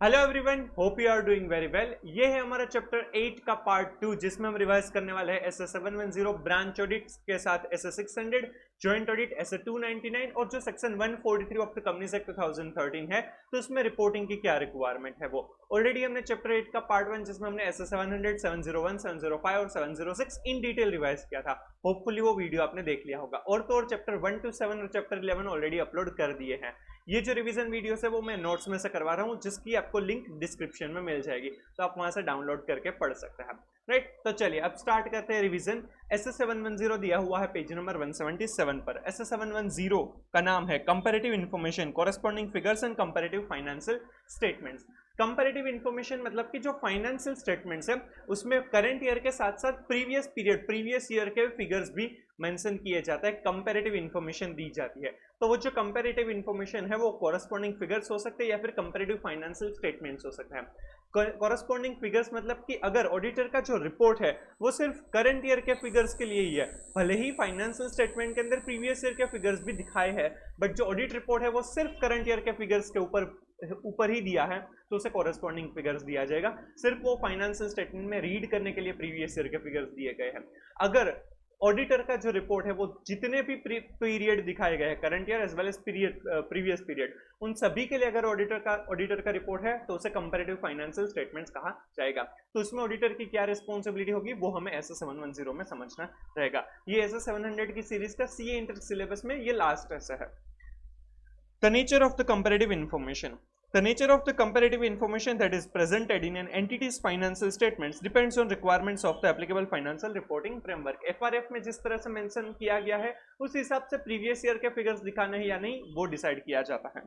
Hello everyone, hope you are doing very well. ये है हमारा चैप्टर 8 का पार्ट 2 जिसमें हम रिवाइज करने वाले हैं एस 710 ब्रांच ऑडिट के साथ एस 600 जॉइंट ऑडिट एस 299 और जो section 143 of the companies act 2013 है तो उसमें रिपोर्टिंग की क्या रिक्वायरमेंट है। वो ऑलरेडी हमने चैप्टर 8 का पार्ट 1 जिसमें हमने एस 700 701 705 और 706 इन डिटेल रिवाइज किया था। होपफुली वो वीडियो आपने देख लिया होगा। और तो और चैप्टर 1 to 7 और चैप्टर 11 ऑलरेडी अपलोड कर दिए हैं। ये जो रिवीजन वीडियोस है वो मैं नोट्स में से करवा रहा हूँ जिसकी आपको लिंक डिस्क्रिप्शन में मिल जाएगी, तो आप वहां से डाउनलोड करके पढ़ सकते हैं। राइट, तो चलिए अब स्टार्ट करते हैं रिवीजन। एस 710 दिया हुआ है पेज नंबर 177 पर। एस 710 का नाम है comparative information corresponding figures and comparative financial statements. Comparative information मतलब कि जो फाइनेंशियल स्टेटमेंट्स है उसमें करंट ईयर के साथ साथ प्रीवियस पीरियड प्रीवियस ईयर के फिगर्स भी मेंशन किए जाता है, कंपैरेटिव इंफॉर्मेशन दी जाती है। तो वो जो कंपैरेटिव इंफॉर्मेशन है वो कॉरेस्पॉन्डिंग फिगर्स हो सकते हैं या फिर कंपैरेटिव फाइनेंशियल स्टेटमेंट्स हो सकते हैं। कॉरेस्पॉन्डिंग फिगर्स मतलब कि अगर ऑडिटर का जो रिपोर्ट है वो सिर्फ करंट ईयर के फिगर्स के लिए ही है, भले ही फाइनेंशियल स्टेटमेंट के अंदर प्रीवियस ईयर के फिगर्स भी दिखाए हैं, बट जो ऑडिट रिपोर्ट है वो सिर्फ करंट ईयर के फिगर्स के ऊपर ही दिया है तो उसे कॉरेस्पॉन्डिंग फिगर्स दिया जाएगा। सिर्फ वो फाइनेंशियल स्टेटमेंट में रीड करने के लिए प्रीवियस ईयर के फिगर्स दिए गए हैं। अगर ऑडिटर का जो रिपोर्ट है वो जितने भी पीरियड दिखाए गए हैं current year as well as previous period, उन सभी के लिए अगर ऑडिटर का रिपोर्ट है तो उसे कंपैरेटिव फाइनेंशियल स्टेटमेंट्स कहा जाएगा। तो इसमें ऑडिटर की क्या रिस्पॉन्सिबिलिटी होगी वो हमें एस 710 में समझना रहेगा। ये एस 700 की सीरीज का सीए इंटर सिलेबस में ये लास्ट ऐसा है। The nature of the comparative information. The nature of the comparative information that is presented in an entity's financial statements depends on requirements of the applicable financial reporting framework. FRF में जिस तरह से mention किया गया है उस हिसाब से प्रीवियस ईयर के फिगर्स दिखाने हैं या नहीं वो डिसाइड किया जाता है।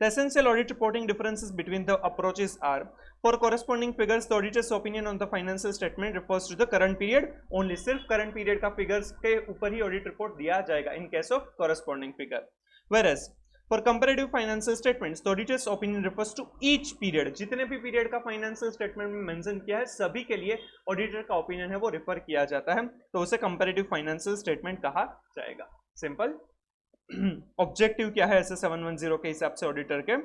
The essential audit reporting differences between the approaches are: for corresponding figures, the auditor's opinion on the financial statement refers to the current period only. सिर्फ current period का figures के ऊपर ही audit report दिया जाएगा in case of corresponding figure. Whereas for comparative financial statements, the auditor's opinion refers to each period. जितने भी period का financial statement में मेंशन किया है सभी के लिए ऑडिटर का ओपिनियन है वो रेफर किया जाता है, तो उसे कंपैरेटिव फाइनेंशियल स्टेटमेंट कहा जाएगा। सिंपल। ऑब्जेक्टिव क्या है ऐसे 710 के हिसाब से ऑडिटर के?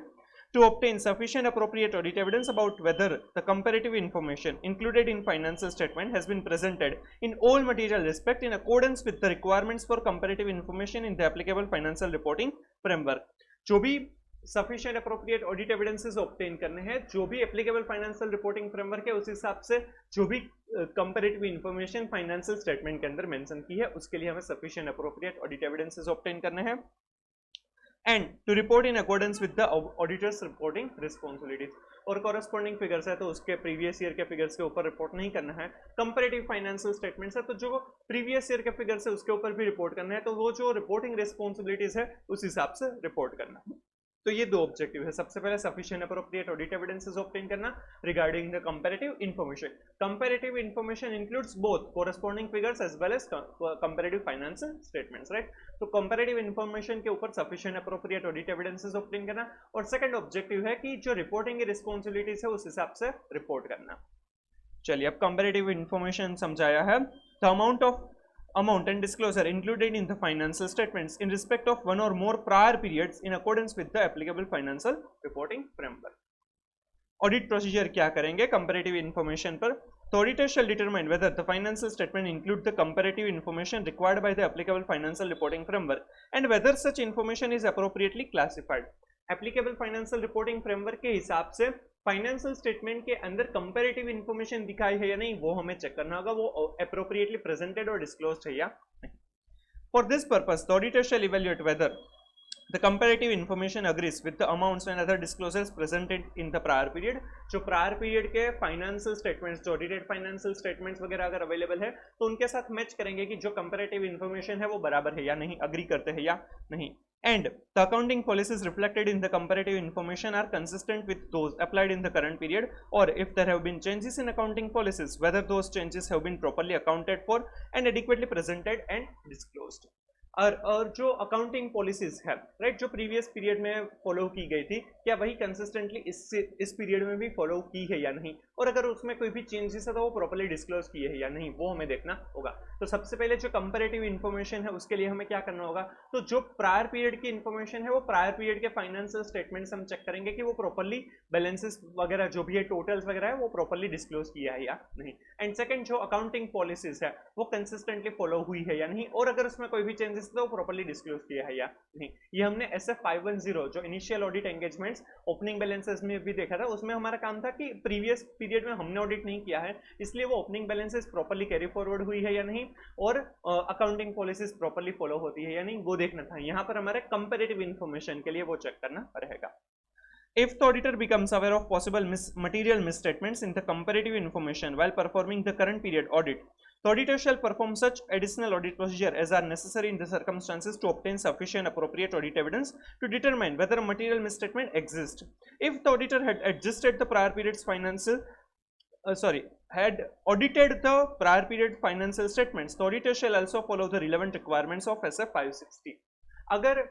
To obtain sufficient appropriate audit evidence about whether the comparative information included in financial statement has been presented in all material respect in accordance with the requirements for comparative information in the applicable financial reporting framework. जो भी sufficient appropriate audit evidences obtain करने हैं, जो भी applicable financial reporting framework है उस हिसाब से जो भी कंपैरेटिव इंफॉर्मेशन फाइनेंशियल स्टेटमेंट के अंदर मेंशन की है उसके लिए हमें sufficient appropriate audit evidences obtain करने हैं and to report in accordance with the auditor's reporting responsibilities. और कॉरेस्पॉन्डिंग फिगर्स है तो उसके प्रीवियस ईयर के फिगर्स के ऊपर रिपोर्ट नहीं करना है। कंपैरेटिव फाइनेंशियल स्टेटमेंट्स है तो जो प्रीवियस ईयर के फिगर्स है उसके ऊपर भी रिपोर्ट करना है, तो वो जो रिपोर्टिंग रिस्पॉन्सिबिलिटीज है उस हिसाब से रिपोर्ट करना है। तो ये दो ऑब्जेक्टिव है। सबसे पहले sufficient appropriate audit evidences obtain करना regarding the comparative information. Comparative information includes both corresponding figures as well as comparative financial statements, right. तो कंपैरेटिव इंफॉर्मेशन के ऊपर sufficient appropriate audit evidences obtain करना, और सेकंड ऑब्जेक्टिव है कि जो reporting की रिस्पॉन्सिबिलिटीज है उस हिसाब से रिपोर्ट करना। चलिए अब कंपैरेटिव इंफॉर्मेशन समझाया है। The amount and disclosure included in the financial statements in respect of one or more prior periods in accordance with the applicable financial reporting framework. Audit procedure क्या करेंगे comparative information पर? The auditor shall determine whether the financial statement include the comparative information required by the applicable financial reporting framework and whether such information is appropriately classified. Applicable financial reporting framework के हिसाब से financial statement के अंदर comparative information दिखाई है या नहीं वो हमें चेक करना होगा, वो एप्रोप्रिएटली प्रेजेंटेड और डिस्क्लोज्ड है या नहीं। For this purpose the auditor shall evaluate whether the comparative information agrees with the amounts and other disclosures presented in the prior period. जो प्रायर पीरियड के फाइनेंशियल स्टेटमेंट्स, जो ऑडिटेड फाइनेंशियल स्टेटमेंट्स वगैरह अगर available है तो उनके साथ match करेंगे कि जो कंपैरेटिव इंफॉर्मेशन है वो बराबर है या नहीं, अग्री करते हैं या नहीं। And the accounting policies reflected in the comparative information are consistent with those applied in the current period, or if there have been changes in accounting policies, whether those changes have been properly accounted for and adequately presented and disclosed. और जो accounting policies है, right, जो previous period में follow की गई थी, क्या वही कंसिस्टेंटली इस पीरियड में भी फॉलो की है या नहीं, और अगर उसमें कोई भी चेंजेस है तो वो प्रॉपर्ली डिस्क्लोज किए है या नहीं, वो हमें देखना होगा। तो सबसे पहले जो कंपैरेटिव इन्फॉर्मेशन है उसके लिए हमें क्या करना होगा, तो जो प्रायर पीरियड की इन्फॉर्मेशन है वो प्रायर पीरियड के फाइनेंशियल स्टेटमेंट्स हम चेक करेंगे कि वो प्रॉपर्ली बैलेंसेस वगैरह जो भी है, टोटल्स वगैरह है, वो प्रॉपर्ली डिस्क्लोज किया है या नहीं। एंड सेकंड, जो अकाउंटिंग पॉलिसीज है वो कंसिस्टेंटली फॉलो हुई है या नहीं, और अगर उसमें कोई भी चेंजेस तो प्रॉपर्ली डिस्क्लोज किया है या नहीं। ये हमने SF510 जो initial audit engagements opening balances में भी देखा था, उसमें हमारा काम था कि प्रीवियस पीरियड में हमने ऑडिट नहीं किया है, इसलिए वो opening balances properly carry forward हुई है या नहीं, और अकाउंटिंग पॉलिसीज प्रॉपर्ली फॉलो होती है या नहीं, वो देखना था। यहाँ पर हमारे कंपेरेटिव इन्फॉर्मेशन के लिए वो चेक करना रहेगा। If the auditor becomes aware of possible material misstatements in the comparative information while performing the current period audit, the auditor shall perform such additional audit procedure as are necessary in the circumstances to obtain sufficient appropriate audit evidence to determine whether a material misstatement exists. If the auditor had adjusted the prior period's financial had audited the prior period financial statements, the auditor shall also follow the relevant requirements of SF560. अगर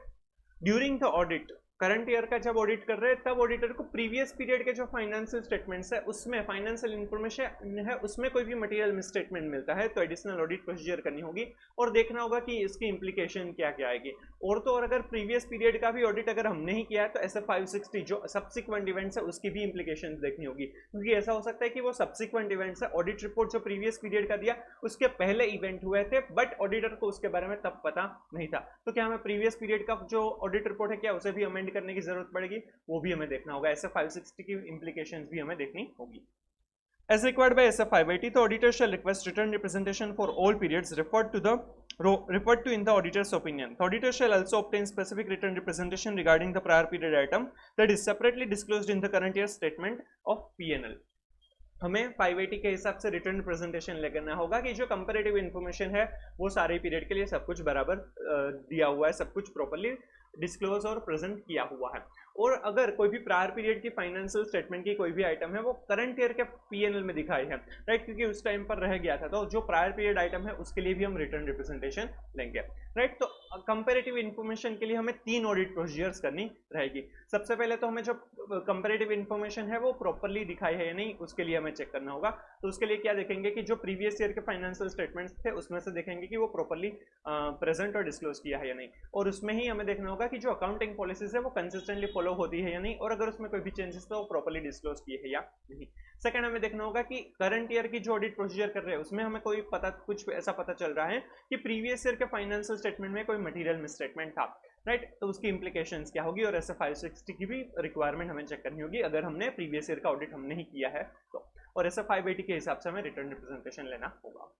during the audit, current year का जब audit कर रहे हैं तब auditor को previous period के जो फाइनेंशियल स्टेटमेंट्स है उसमें फाइनेंशियल इंफॉर्मेशन है उसमें कोई भी मटेरियल मिसस्टेटमेंट मिलता है तो एडिशनल ऑडिट प्रोसीजर करनी होगी और देखना होगा कि इसकी इंप्लीकेशन क्या क्या आएगी। और तो और अगर प्रीवियस पीरियड का भी ऑडिट अगर हमने ही किया है तो SF560 जो सब्सिक्वेंट इवेंट्स है उसकी भी इंप्लीकेशन देखनी होगी, क्योंकि ऐसा हो सकता है कि वो सब्सिक्वेंट इवेंट्स है, ऑडिट रिपोर्ट जो प्रीवियस पीरियड का दिया उसके पहले इवेंट हुए थे बट ऑडिटर को उसके बारे में तब पता नहीं था, तो क्या हमें प्रीवियस पीरियड का जो ऑडिट रिपोर्ट है क्या उसे भी अमेंड करने की जरूरत पड़ेगी, वो भी हमें देखना होगा। SF560 की इंप्लीकेशंस भी हमें देखनी होगी। As required by SF580, the auditor shall request written representation for all periods referred to in the auditor's opinion. The auditor shall also obtain specific written representation regarding the prior period item that is separately disclosed in the current year statement of P&L. हमें 580 के हिसाब से return presentation लेकर होगा कि जो comparative information है वो सारे पीरियड के लिए सब कुछ बराबर दिया हुआ है, सब कुछ प्रॉपर्ली डिस्क्लोज और प्रेजेंट किया हुआ है। और अगर कोई भी प्रायर पीरियड की फाइनेंशियल स्टेटमेंट की कोई भी आइटम है वो करंट ईयर के P&L में दिखाई है, राइट, क्योंकि उस टाइम पर रह गया था, तो जो प्रायर पीरियड आइटम है उसके लिए भी हम रिटर्न रिप्रेजेंटेशन लेंगे, राइट। तो कंपैरेटिव इन्फॉर्मेशन के लिए हमें 3 ऑडिट प्रोसीजर्स करनी रहेगी। सबसे पहले तो हमें जो कंपैरेटिव इन्फॉर्मेशन है वो प्रॉपर्ली दिखाई है या नहीं उसके लिए हमें चेक करना होगा। तो उसके लिए क्या देखेंगे कि जो प्रीवियस ईयर के फाइनेंशियल स्टेटमेंट्स थे उसमें से देखेंगे कि वो प्रॉपर्ली प्रेजेंट और डिस्क्लोज किया है या नहीं, और उसमें ही हमें देखना होगा कि जो अकाउंटिंग पॉलिसीज है वो कंसिस्टेंटली फॉलो होती है या नहीं, और अगर उसमें कोई भी चेंजेस तो वो प्रॉपर्ली डिस्क्लोज किए है या नहीं। सेकंड, हमें देखना होगा कि करंट ईयर की जो ऑडिट प्रोसीजर कर रहे हैं उसमें हमें कोई कुछ ऐसा पता चल रहा है कि प्रीवियस ईयर के फाइनेंशियल स्टेटमेंट में कोई मटेरियल मिसस्टेटमेंट था, राइट, तो उसकी इंप्लीकेशंस क्या होगी, और SF560 की भी रिक्वायरमेंट हमें चेक करनी होगी अगर हमने प्रीवियस ईयर का ऑडिट हमने ही किया है तो, और SF580 के हिसाब से हमें रिटर्न रिप्रेजेंटेशन लेना होगा।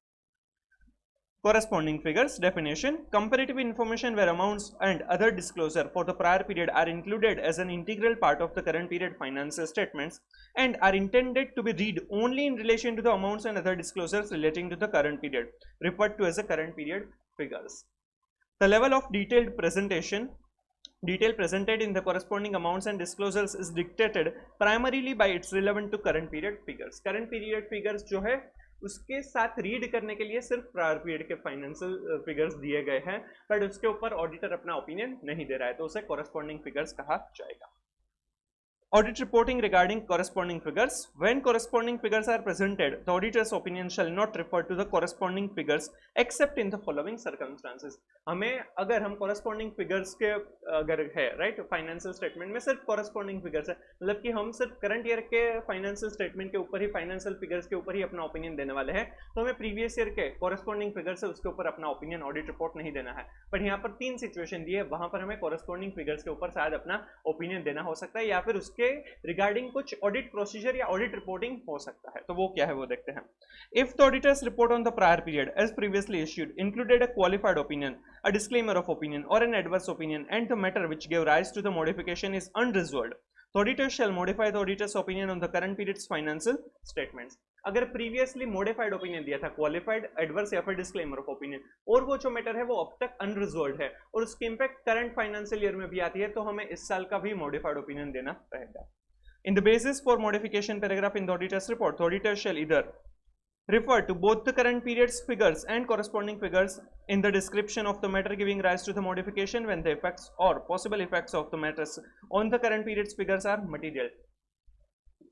Corresponding figures definition: comparative information where amounts and other disclosure for the prior period are included as an integral part of the current period financial statements and are intended to be read only in relation to the amounts and other disclosures relating to the current period, referred to as the current period figures. The level of detail presented in the corresponding amounts and disclosures is dictated primarily by its relevant to current period figures. Current period figures जो है उसके साथ read करने के लिए सिर्फ prior period के financial figures दिए गए हैं, बट उसके ऊपर ऑडिटर अपना ओपिनियन नहीं दे रहा है, तो उसे कॉरेस्पॉन्डिंग फिगर्स कहा जाएगा। Audit reporting regarding corresponding figures: when corresponding figures are presented, the auditor's opinion shall not refer to the corresponding figures except in the following circumstances. हमें अगर हम corresponding figures के अगर है, राइट, फाइनेंशियल स्टेटमेंट में सिर्फ corresponding figures है, मतलब कि हम सिर्फ करंट ईयर के फाइनेंशियल स्टेटमेंट के ऊपर ही, फाइनेंशियल फिगर्स के ऊपर ही अपना ओपिनियन देने वाले हैं, तो हमें प्रीवियस ईयर के corresponding figures है उसके ऊपर अपना ओपिनियन ऑडिट रिपोर्ट नहीं देना है। बट यहाँ पर 3 सिचुएशन दी है, वहां पर हमें corresponding figures के ऊपर शायद अपना ओपिनियन देना हो सकता है, या फिर के रिगार्डिंग कुछ ऑडिट प्रोसीजर या ऑडिट रिपोर्टिंग हो सकता है, तो वो क्या है वो देखते हैं। If the auditor's report on the prior period as previously issued included a qualified opinion, a disclaimer of opinion और an adverse opinion and the matter which give rise to the modification is unresolved, the auditor shall modify the auditor's opinion on the current period's financial statements. अगर previously modified opinion दिया था, qualified, adverse या फिर disclaimer of opinion, और वो जो matter है वो अब तक अनरिजॉल्व्ड है और उसकी इंपैक्ट करंट फाइनेंशियल ईयर में भी आती है, तो हमें इस साल का भी मॉडिफाइड ओपिनियन देना रहेगा। In the basis for modification paragraph in the auditor's report, the auditor shall either refer to both the current period's figures and corresponding figures in the description of the matter giving rise to the modification when the effects or possible effects of the matters on the current period's figures are material.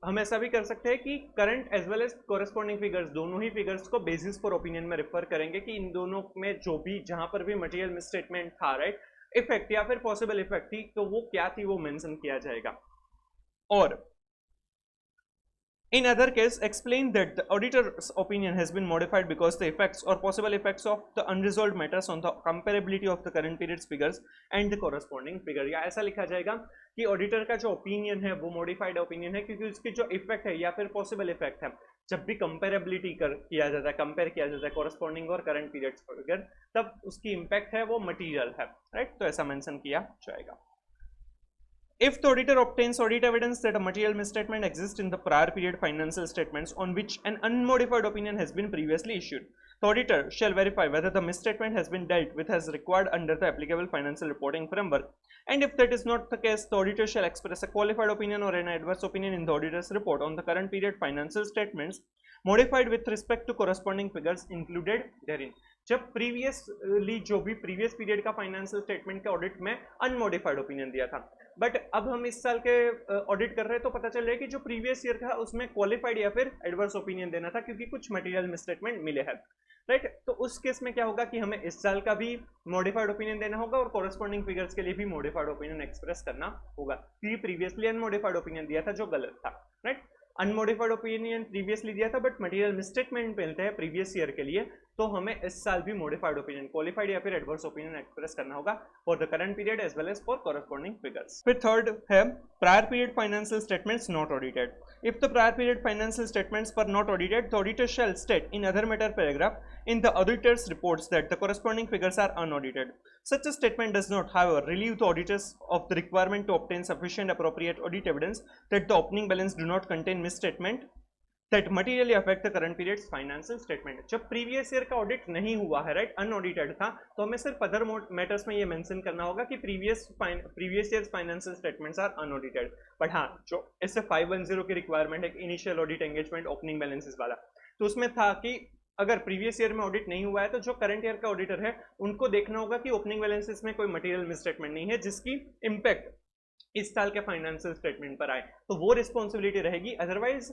हम ऐसा भी कर सकते हैं कि current as well as corresponding figures दोनों ही figures को बेसिस फॉर ओपिनियन में रेफर करेंगे कि इन दोनों में जो भी जहां पर भी मटेरियल मिसस्टेटमेंट था, राइट, इफेक्ट या फिर पॉसिबल इफेक्ट थी, तो वो क्या थी वो मेंशन किया जाएगा. और in other case explain that the auditor's opinion has been modified because the effects or possible effects of the unresolved matters on the comparability of the current period's figures and the corresponding figure. या ऐसा लिखा जाएगा कि auditor का जो opinion है वो modified opinion है क्योंकि उसकी जो इफेक्ट है या फिर पॉसिबल इफेक्ट है, जब भी कंपेरेबिलिटी किया जाता है, कंपेयर किया जाता है कॉरेस्पॉन्डिंग और करंट पीरियड्स फिगर, तब उसकी इम्पैक्ट है वो मटीरियल है, राइट. तो ऐसा मेंशन किया जाएगा. If the auditor obtains audit evidence that a material misstatement exists in the prior period financial statements on which an unmodified opinion has been previously issued, the auditor shall verify whether the misstatement has been dealt with as required under the applicable financial reporting framework. And if that is not the case, the auditor shall express a qualified opinion or an adverse opinion in the auditor's report on the current period financial statements modified with respect to corresponding figures included therein. जब previously जो भी previous period का financial statement के audit में unmodified opinion दिया था, but अब हम इस साल के ऑडिट कर रहे हैं तो पता चल रहा है कि जो प्रीवियस ईयर था उसमें क्वालिफाइड या फिर एडवर्स ओपिनियन देना था क्योंकि कुछ मटेरियल मिसस्टेटमेंट मिले हैं, राइट. तो उस केस में क्या होगा कि हमें इस साल का भी मॉडिफाइड ओपिनियन देना होगा और कॉरेस्पॉन्डिंग फिगर्स के लिए भी मॉडिफाइड ओपिनियन एक्सप्रेस करना होगा क्योंकि प्रीवियसली अनमोडिफाइड ओपिनियन दिया था जो गलत था, राइट. अनमोडिफाइड ओपिनियन प्रीवियसली दिया था बट मटेरियल मिसस्टेटमेंट मिलते हैं प्रीवियस ईयर के लिए, तो हमें इस साल भी मॉडिफाइड ओपिनियन क्वालिफाइड या फिर एडवर्स ओपिनियन एक्सप्रेस करना होगा for the current period as well as for corresponding figures. फिर थर्ड है prior period financial statements not audited. If the prior period financial statements were not audited, the auditor shall state in other matter paragraph in the auditor's reports that the corresponding figures are unaudited. Such a statement does not, however, relieve the auditors of the requirement to obtain sufficient appropriate audit evidence that the opening balance do not contain misstatement that materially affect the current period's financial statement. जब previous year का audit नहीं हुआ है, right, unaudited था, तो हमें सिर्फ other matters में ये मेंशन करना होगा कि previous year financial statements are unaudited. But हाँ, जो इससे 510 की रिक्वायरमेंट है initial audit engagement opening balances वाला, तो उसमें था कि अगर प्रीवियस ईयर में ऑडिट नहीं हुआ है तो जो करंट ईयर का ऑडिटर है उनको देखना होगा कि ओपनिंग बैलेंसेस में कोई मटेरियल मिसस्टेटमेंट नहीं है जिसकी इम्पैक्ट इस साल के फाइनेंशियल स्टेटमेंट पर आए, तो वो रिस्पॉन्सिबिलिटी रहेगी. अदरवाइज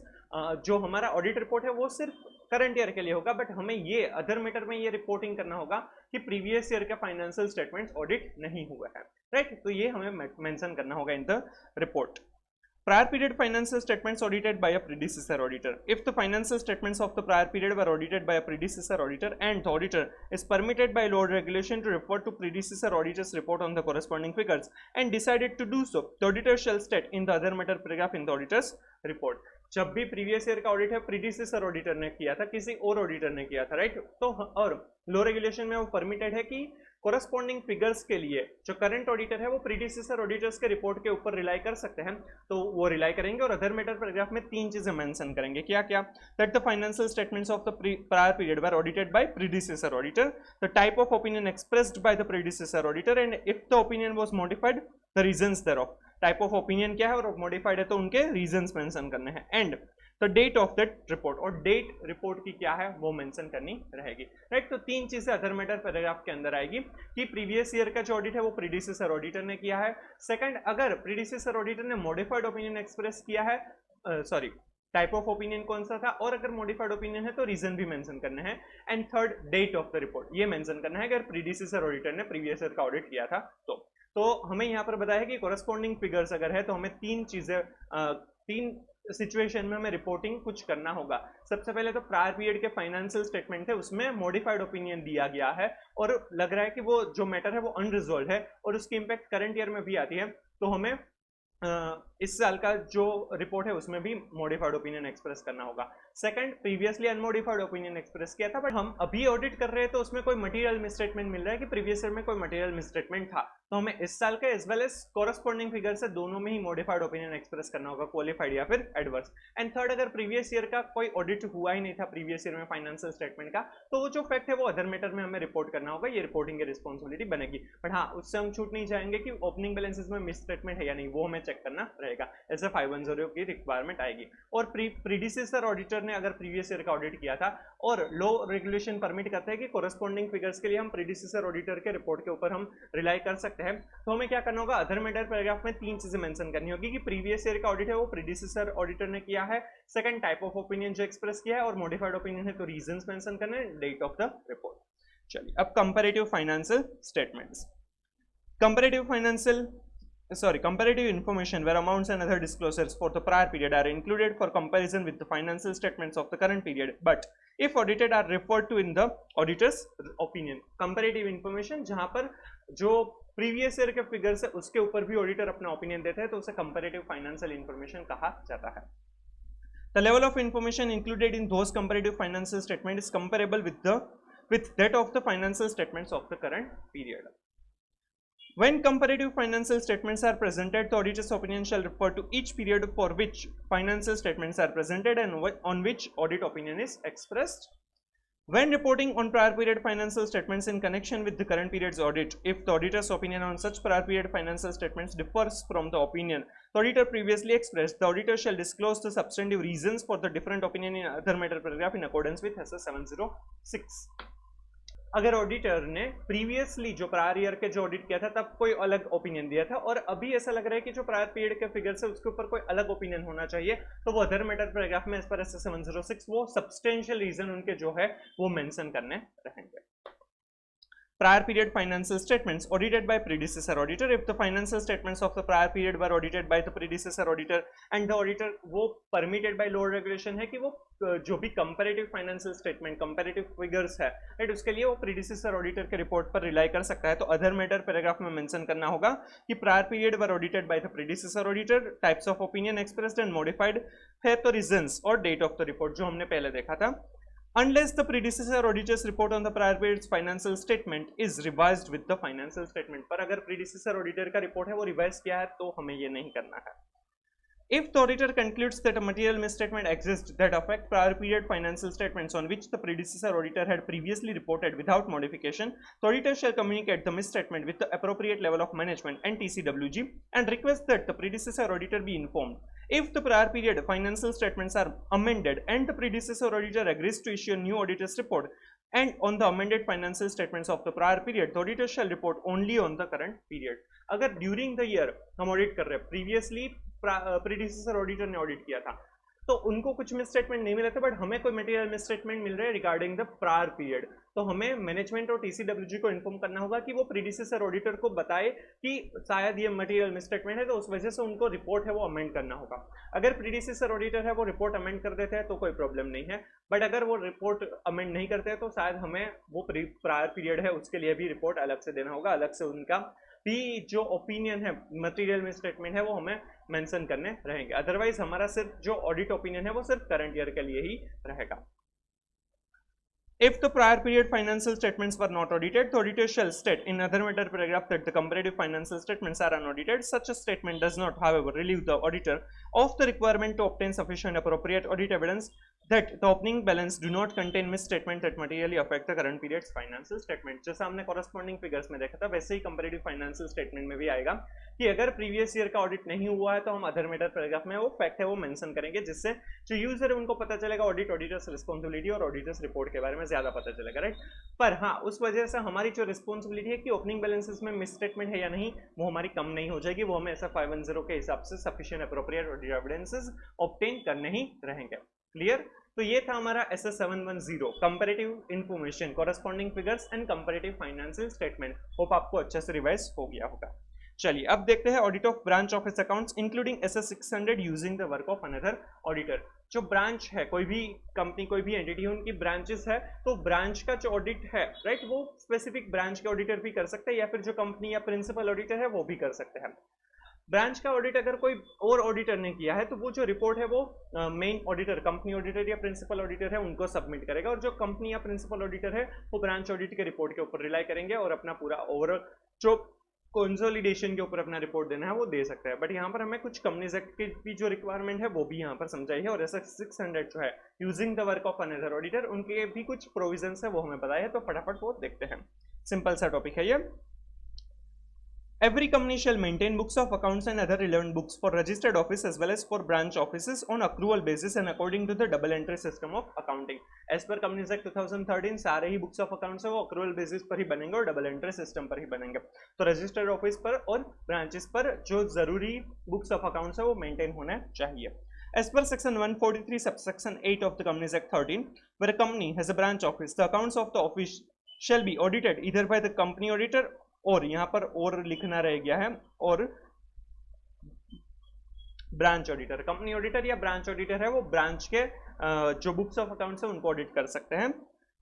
जो हमारा ऑडिट रिपोर्ट है वो सिर्फ करंट ईयर के लिए होगा, बट हमें ये अदर मैटर में ये रिपोर्टिंग करना होगा कि प्रीवियस ईयर का फाइनेंशियल स्टेटमेंट्स ऑडिट नहीं हुआ है, राइट. तो ये हमें मेंशन करना होगा in the report. Prior period financial statements audited by a predecessor auditor. If the financial statements of the prior period were audited by a predecessor auditor and the auditor is permitted by law or regulation to refer to predecessor auditor's report on the corresponding figures and decided to do so, the auditor shall state in the other matter paragraph in the auditor's report. जब भी previous year का audit है predecessor auditor ने किया था, किसी और auditor ने किया था, राइट. तो और लॉ रेगुलेशन में वो परमिटेड है कि कोरेस्पॉन्डिंग फिगर्स के लिए जो करंट ऑडिटर है वो प्रीडिसेसर ऑडिटर्स के रिपोर्ट के ऊपर रिलाई कर सकते हैं, तो वो रिलाई करेंगे. और अदर मैटर पैराग्राफ में 3 चीजें मेंशन करेंगे. क्या क्या? That the financial statements of the prior period were audited by predecessor auditor, the type of opinion expressed by the predecessor auditor and if the opinion was modified the reasons thereof. Type of opinion क्या है और modified है तो उनके reasons mention करने हैं. And the date of that report, और date report की क्या है वो मेंशन करनी रहेगी, राइट. तो 3 चीजें अदर मैटर पैराग्राफ के अंदर आएगी कि प्रीवियस ईयर का जो ऑडिट है वो प्रीडिसेसर ऑडिटर ने किया है. सेकंड, अगर प्रीडिसेसर ऑडिटर ने मॉडिफाइड ओपिनियन एक्सप्रेस किया है, टाइप ऑफ ओपिनियन कौन सा था, और अगर मॉडिफाइड ओपिनियन है तो रीजन भी मेंशन करने हैं. And third, date of the report, ये मेंशन करना है अगर प्रीडिसेसर ऑडिटर ने प्रीवियस ईयर का ऑडिट किया था तो हमें यहाँ पर बताया कि कोरेस्पॉन्डिंग फिगर्स अगर है तो हमें 3 चीजें 3 सिचुएशन में हमें रिपोर्टिंग कुछ करना होगा. सबसे पहले तो प्रायर पीरियड के फाइनेंशियल स्टेटमेंट है उसमें मॉडिफाइड ओपिनियन दिया गया है और लग रहा है कि वो जो मैटर है वो अनरिजॉल्व है और उसकी इंपैक्ट करंट ईयर में भी आती है, तो हमें इस साल का जो रिपोर्ट है उसमें भी मॉडिफाइड ओपिनियन एक्सप्रेस करना होगा. Second, previously unmodified opinion express किया था बट हम अभी ऑडिट कर रहे हैं तो उसमें कोई मटेरियल मिसस्टेटमेंट मिल रहा है कि प्रीवियस ईयर में कोई मटेरियल मिसस्टेटमेंट था, तो हमें इस साल का as well as corresponding figure से दोनों में ही मॉडिफाइड ओपिनियन एक्सप्रेस करना होगा, क्वालिफाइड या फिर एडवर्स. एंड थर्ड, अगर प्रीवियस ईयर का कोई ऑडिट हुआ ही नहीं था प्रीवियस ईयर में फाइनेंशियल स्टेटमेंट का, तो वो जो फैक्ट है वो अदर मैटर में हमें रिपोर्ट करना होगा, ये रिपोर्टिंग की रिस्पॉन्सिबिलिटी बनेगी. बट हाँ, उससे हम छूट नहीं जाएंगे कि ओपनिंग बैलेंसेस में मिसस्टेटमेंट है या नहीं, वो हमें चेक करना रहेगा. जाएगा, ऐसे 510 की रिक्वायरमेंट आएगी। और प्रीडिसेसर ऑडिटर ने अगर प्रीवियस ईयर का ऑडिट किया था और लो रेगुलेशन परमिट करते हैं कि कोरस्पॉन्डिंग फिगर्स के लिए हम प्रीडिसेसर ऑडिटर के रिपोर्ट के ऊपर हम रिलाई कर सकते हैं, तो हमें क्या करना होगा, अदर मैटर पैराग्राफ में 3 चीजें मेंशन करनी होगी कि प्रीवियस ईयर का ऑडिट है वो प्रीडिसेसर ऑडिटर ने किया है, सेकंड टाइप ऑफ ओपिनियन जो एक्सप्रेस किया है, और मॉडिफाइड ओपिनियन है तो रीजंस मेंशन करने हैं, डेट ऑफ द रिपोर्ट। चलिए अब comparative financial statements. Comparative information where amounts and other disclosures for the prior period are included for comparison with the financial statements of the current period, but if audited are referred to in the auditor's opinion. Comparative information जहां पर जो previous year के figures है उसके ऊपर भी auditor अपना opinion देता है तो उसे कंपैरेटिव फाइनेंशियल इंफॉर्मेशन कहा जाता है। The level of information included in those comparative financial statements is comparable with that of the financial statements of the current period. When comparative financial statements are presented, the auditor's opinion shall refer to each period for which financial statements are presented and on which audit opinion is expressed. When reporting on prior period financial statements in connection with the current period's audit, if the auditor's opinion on such prior period financial statements differs from the opinion the auditor previously expressed, the auditor shall disclose the substantive reasons for the different opinion in other matter paragraph in accordance with SS 706. अगर auditor ने previously जो prior year के जो audit किया था तब कोई अलग ओपिनियन दिया था और अभी ऐसा लग रहा है कि जो प्रायर पीरियड के फिगर्स है उसके ऊपर कोई अलग ओपिनियन होना चाहिए, तो वो अदर मैटर पैराग्राफ में एज पर SS 706 वो सब्सटेंशियल रीजन उनके जो है वो मेंशन करने रहेंगे। Prior period financial statements audited by predecessor auditor. If the financial statements of the prior period were audited by the predecessor auditor and the auditor वो permitted by law regulation है कि वो जो भी comparative financial statement comparative figures है right उसके लिए वो predecessor auditor के रिपोर्ट पर रिलाई कर सकता है, तो other matter पैराग्राफ में मेंशन करना होगा कि prior period were audited by the predecessor auditor, types of opinion expressed and modified है तो reasons और date of the report जो हमने पहले देखा था। Unless the predecessor auditor's report on the prior period's financial statement is revised with the financial statement, पर अगर predecessor auditor का report है वो revise किया है तो हमें ये नहीं करना है। If the auditor concludes that a material misstatement exists that affect prior period financial statements on which the predecessor auditor had previously reported without modification, the auditor shall communicate the misstatement with the appropriate level of management and TCWG and request that the predecessor auditor be informed. If the prior period financial statements are amended and the predecessor auditor agrees to issue a new auditor's report and on the amended financial statements of the prior period, the auditor shall report only on the current period. अगर during the year हम audit कर रहे हैं, previously predecessor auditor ने audit किया था तो उनको कुछ मिसस्टेटमेंट नहीं मिले थे, बट हमें कोई मटेरियल मिसस्टेटमेंट मिल रहे हैं रिगार्डिंग द प्रायर पीरियड, तो हमें मैनेजमेंट और टीसीडब्ल्यूजी को इन्फॉर्म करना होगा कि वो प्रीडिसेसर ऑडिटर को बताए कि शायद ये मटेरियल मिसस्टेटमेंट है, तो उस वजह से उनको रिपोर्ट है वो अमेंड करना होगा। अगर प्रीडिसेसर ऑडिटर है वो रिपोर्ट अमेंड कर देते हैं तो कोई प्रॉब्लम नहीं है, बट अगर वो रिपोर्ट अमेंड नहीं करते हैं तो शायद हमें वो प्रायर पीरियड है उसके लिए भी रिपोर्ट अलग से देना होगा, अलग से उनका भी जो ओपिनियन है मटेरियल में स्टेटमेंट है वो हमें मेंशन करने रहेंगे। अदरवाइज हमारा सिर्फ जो ऑडिट ओपिनियन है वो सिर्फ करंट ईयर के लिए ही रहेगा। If the prior period financial statements were not audited, the auditor shall state in other matter paragraph that the comparative financial statements are unaudited. Such a statement does not, however, relieve the auditor of the requirement to obtain sufficient appropriate audit evidence that the opening balance do not contain misstatement that materially affect the current period's financial statement. जैसा हमने corresponding figures में देखा था वैसे ही comparative financial statement में भी आएगा कि अगर previous year का audit नहीं हुआ है तो हम other matter paragraph में वो fact है वो mention करेंगे, जिससे जो user है उनको पता चलेगा audit, auditor's responsibility और auditor's report के बारे में ज्यादा पता चलेगा, राइट। पर हाँ उस वजह से हमारी जो रिस्पॉन्सिबिलिटी है कि ओपनिंग बैलेंसेस में मिसस्टेटमेंट है या नहीं वो हमारी कम नहीं हो जाएगी, वो हमें ऐसा 510 के हिसाब से sufficient appropriate audit evidences obtain करने ही रहेंगे। क्लियर? तो ये था हमारा SS 710 comparative information, corresponding figures and comparative financial statement. Hope आपको अच्छे से रिवाइज हो गया होगा। चलिए अब देखते हैं audit of branch office accounts including SS 600 using the work of another auditor. जो ब्रांच है कोई भी कंपनी कोई भी एंटिटी उनकी ब्रांचेस है तो ब्रांच का जो ऑडिट है राइट वो स्पेसिफिक ब्रांच के ऑडिटर भी कर सकते हैं या फिर जो कंपनी या प्रिंसिपल ऑडिटर है वो भी कर सकते हैं। ब्रांच का ऑडिट अगर कोई और ऑडिटर ने किया है तो वो जो रिपोर्ट है वो मेन ऑडिटर कंपनी ऑडिटर या प्रिंसिपल ऑडिटर है उनको सबमिट करेगा, और जो कंपनी या प्रिंसिपल ऑडिटर है वो ब्रांच ऑडिट के रिपोर्ट के ऊपर रिलाई करेंगे और अपना पूरा ओवरऑल जो कंसोलिडेशन के ऊपर अपना रिपोर्ट देना है वो दे सकता है। बट यहाँ पर हमें कुछ कंपनीज एक्ट की भी जो रिक्वायरमेंट है वो भी यहाँ पर समझाई है, और ऐसा 600 जो है using the work of another auditor उनके भी कुछ प्रोविजंस है वो हमें बताया है, तो फटाफट वो देखते हैं। सिंपल सा टॉपिक है ये। Every company shall maintain books of accounts and other relevant books for registered office as well as for branch offices on accrual basis and according to the double entry system of accounting. As per Companies Act 2013 सारे ही books of accounts है वो accrual basis पर ही बनेंगे और double entry system पर ही बनेंगे. तो registered office पर और ब्रांचेस पर जो जरूरी बुक्स ऑफ अकाउंट्स है वो मेंटेन होना चाहिए. As per section 143 subsection 8 of the Companies Act 13, where a company has a branch office, the accounts of the office shall be audited either by the company auditor और यहाँ पर और लिखना रह गया है और ब्रांच ऑडिटर. कंपनी ऑडिटर या ब्रांच ऑडिटर है वो ब्रांच के जो बुक्स ऑफ अकाउंट्स है उनको ऑडिट कर सकते हैं.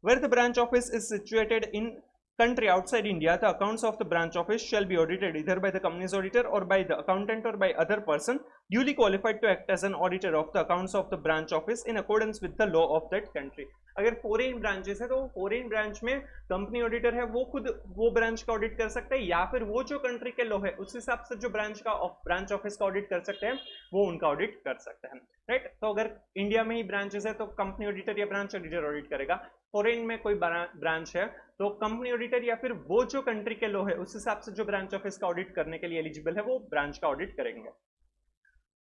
Where the branch office is situated in country outside India, the accounts of the branch office shall be audited either by the company's auditor or by the accountant or by other person duly qualified to act as an auditor of the accounts of the branch office in accordance with the law of that country. अगर foreign branches है तो foreign branch में company auditor है वो खुद वो branch का audit कर सकते हैं या फिर वो जो कंट्री के लॉ है उस हिसाब से जो ब्रांच ऑफिस का ऑडिट कर सकते हैं वो उनका ऑडिट कर सकते हैं. राइट. तो अगर इंडिया में ही ब्रांचेस है तो कंपनी ऑडिटर या ब्रांच ऑडिटर ऑडिट करेगा. फॉरेन में कोई ब्रांच है तो कंपनी ऑडिटर या फिर वो जो कंट्री के लॉ है उस हिसाब से जो ब्रांच ऑफिस का ऑडिट करने के लिए एलिजिबल है वो ब्रांच का ऑडिट करेंगे.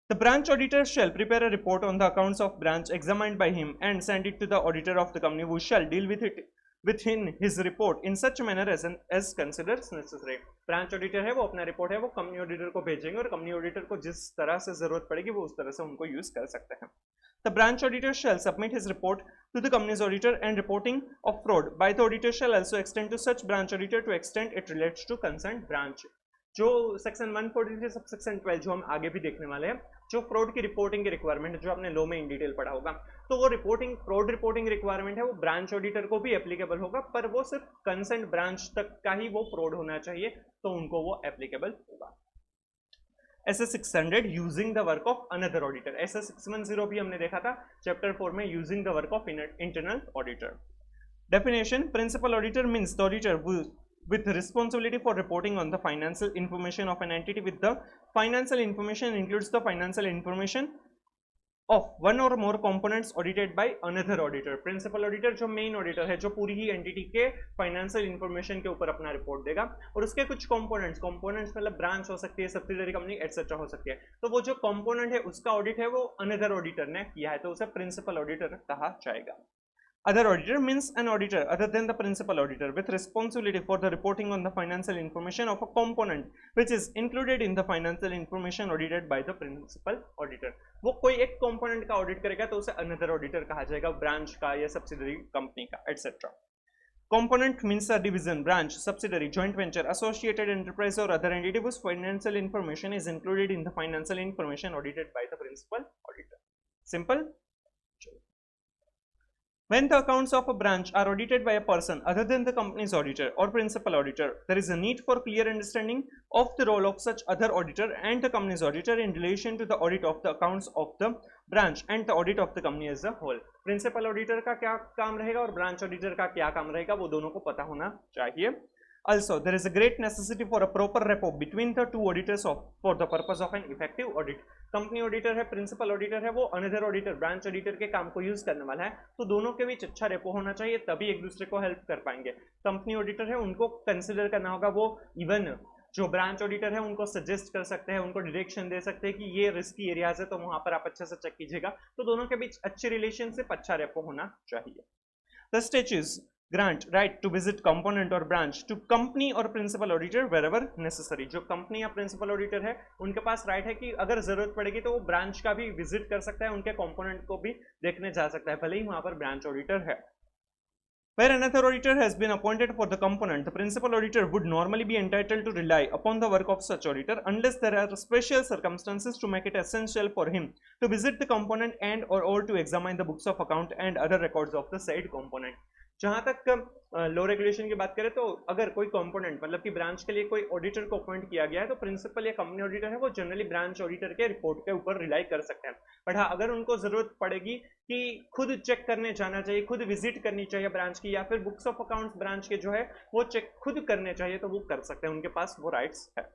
The branch auditor shall prepare a report on the accounts of branch examined by him and send it to the auditor of the company who shall deal with it within his report in such manner as considers necessary. Branch auditor है वो अपना report है वो company auditor को भेजेंगे और company auditor को जिस तरह से जरूरत पड़ेगी वो उस तरह से उनको यूज कर सकते हैं. The branch auditor shall submit his report to the company's auditor and reporting of fraud by the auditor shall also extend to such branch auditor to extent it relates to concerned branch. जो section 143 sub section 12 जो हम आगे भी देखने वाले हैं जो fraud की रिपोर्टिंग की रिक्वायरमेंट है जो आपने लॉ में इन डिटेल पढ़ा होगा तो वो फ्रॉड रिपोर्टिंग रिक्वायरमेंट है वो ब्रांच ऑडिटर को भी एप्लीकेबल होगा पर वो सिर्फ कंसर्न ब्रांच तक का ही वो फ्रॉड होना चाहिए तो उनको वो एप्लीकेबल होगा. SS600 using the work of another auditor. SS610 भी हमने देखा था चैप्टर 4 में using the work of internal auditor. Definition. Principal auditor means the auditor with responsibility for reporting on the financial information of an entity with the financial information includes the financial information of one or more components audited by another auditor. Principal auditor जो main auditor है जो पूरी ही entity के financial information के ऊपर अपना report देगा और उसके कुछ कंपोनेंट्स मतलब ब्रांच हो सकती है सब्सिडरी कंपनी एटसेट्रा हो सकती है तो वो जो कंपोनेंट है उसका ऑडिट है वो अनदर ऑडिटर ने किया है तो उसे प्रिंसिपल ऑडिटर कहा जाएगा. Other auditor means an auditor other than the principal auditor with responsibility for the reporting on the financial information of a component which is included in the financial information audited by the principal auditor. वो कोई एक component का audit करेगा तो उसे another auditor कहा जाएगा branch का या subsidiary company का etc. Component means a division, branch, subsidiary, joint venture, associated enterprise or other entity whose financial information is included in the financial information audited by the principal auditor. Simple. When the accounts of a branch are audited by a person other than the company's auditor or principal auditor, there is a need for clear understanding of the role of such other auditor and the company's auditor in relation to the audit of the accounts of the branch and the audit of the company as a whole. Principal auditor का क्या काम रहेगा और branch auditor का क्या काम रहेगा वो दोनों को पता होना चाहिए. Also, there is a great necessity for a proper rapport between the two auditors for the purpose of an effective audit. Company auditor है प्रिंसिपल ऑडिटर है वो अनदर ऑडिटर ब्रांच ऑडिटर के काम को यूज करने वाला है तो दोनों के बीच अच्छा रेपो होना चाहिए तभी एक दूसरे को हेल्प कर पाएंगे. कंपनी ऑडिटर है उनको कंसिडर करना होगा वो इवन जो ब्रांच ऑडिटर है उनको सजेस्ट कर सकते हैं उनको डायरेक्शन दे सकते हैं कि ये रिस्की एरियाज है तो वहां पर आप अच्छे से चेक कीजिएगा तो दोनों के बीच अच्छी रिलेशनशिप अच्छा रेपो होना चाहिए. The statutes grant right to visit component or branch to company or principal auditor wherever necessary. जो कंपनी या प्रिंसिपल ऑडिटर है उनके पास राइट है कि अगर जरूरत पड़ेगी तो वो ब्रांच का भी विजिट कर सकता है उनके कंपोनेंट को भी देखने जा सकता है भले ही वहां पर ब्रांच ऑडिटर है. Where another auditor has been appointed for the component, the principal auditor would normally be entitled to rely upon the work of such auditor unless there are special circumstances to make it essential for him to visit the component and or to examine the books of account and other records of the said component. जहां तक लो regulation की बात करें तो अगर कोई component मतलब कि ब्रांच के लिए कोई ऑडिटर को अपॉइंट किया गया है तो प्रिंसिपल या कंपनी ऑडिटर है वो जनरली ब्रांच ऑडिटर के रिपोर्ट के ऊपर रिलाई कर सकते हैं. बट हाँ अगर उनको जरूरत पड़ेगी कि खुद चेक करने जाना चाहिए खुद विजिट करनी चाहिए ब्रांच की या फिर बुक्स ऑफ अकाउंट्स ब्रांच के जो है वो चेक खुद करने चाहिए तो वो कर सकते हैं उनके पास वो राइट्स है.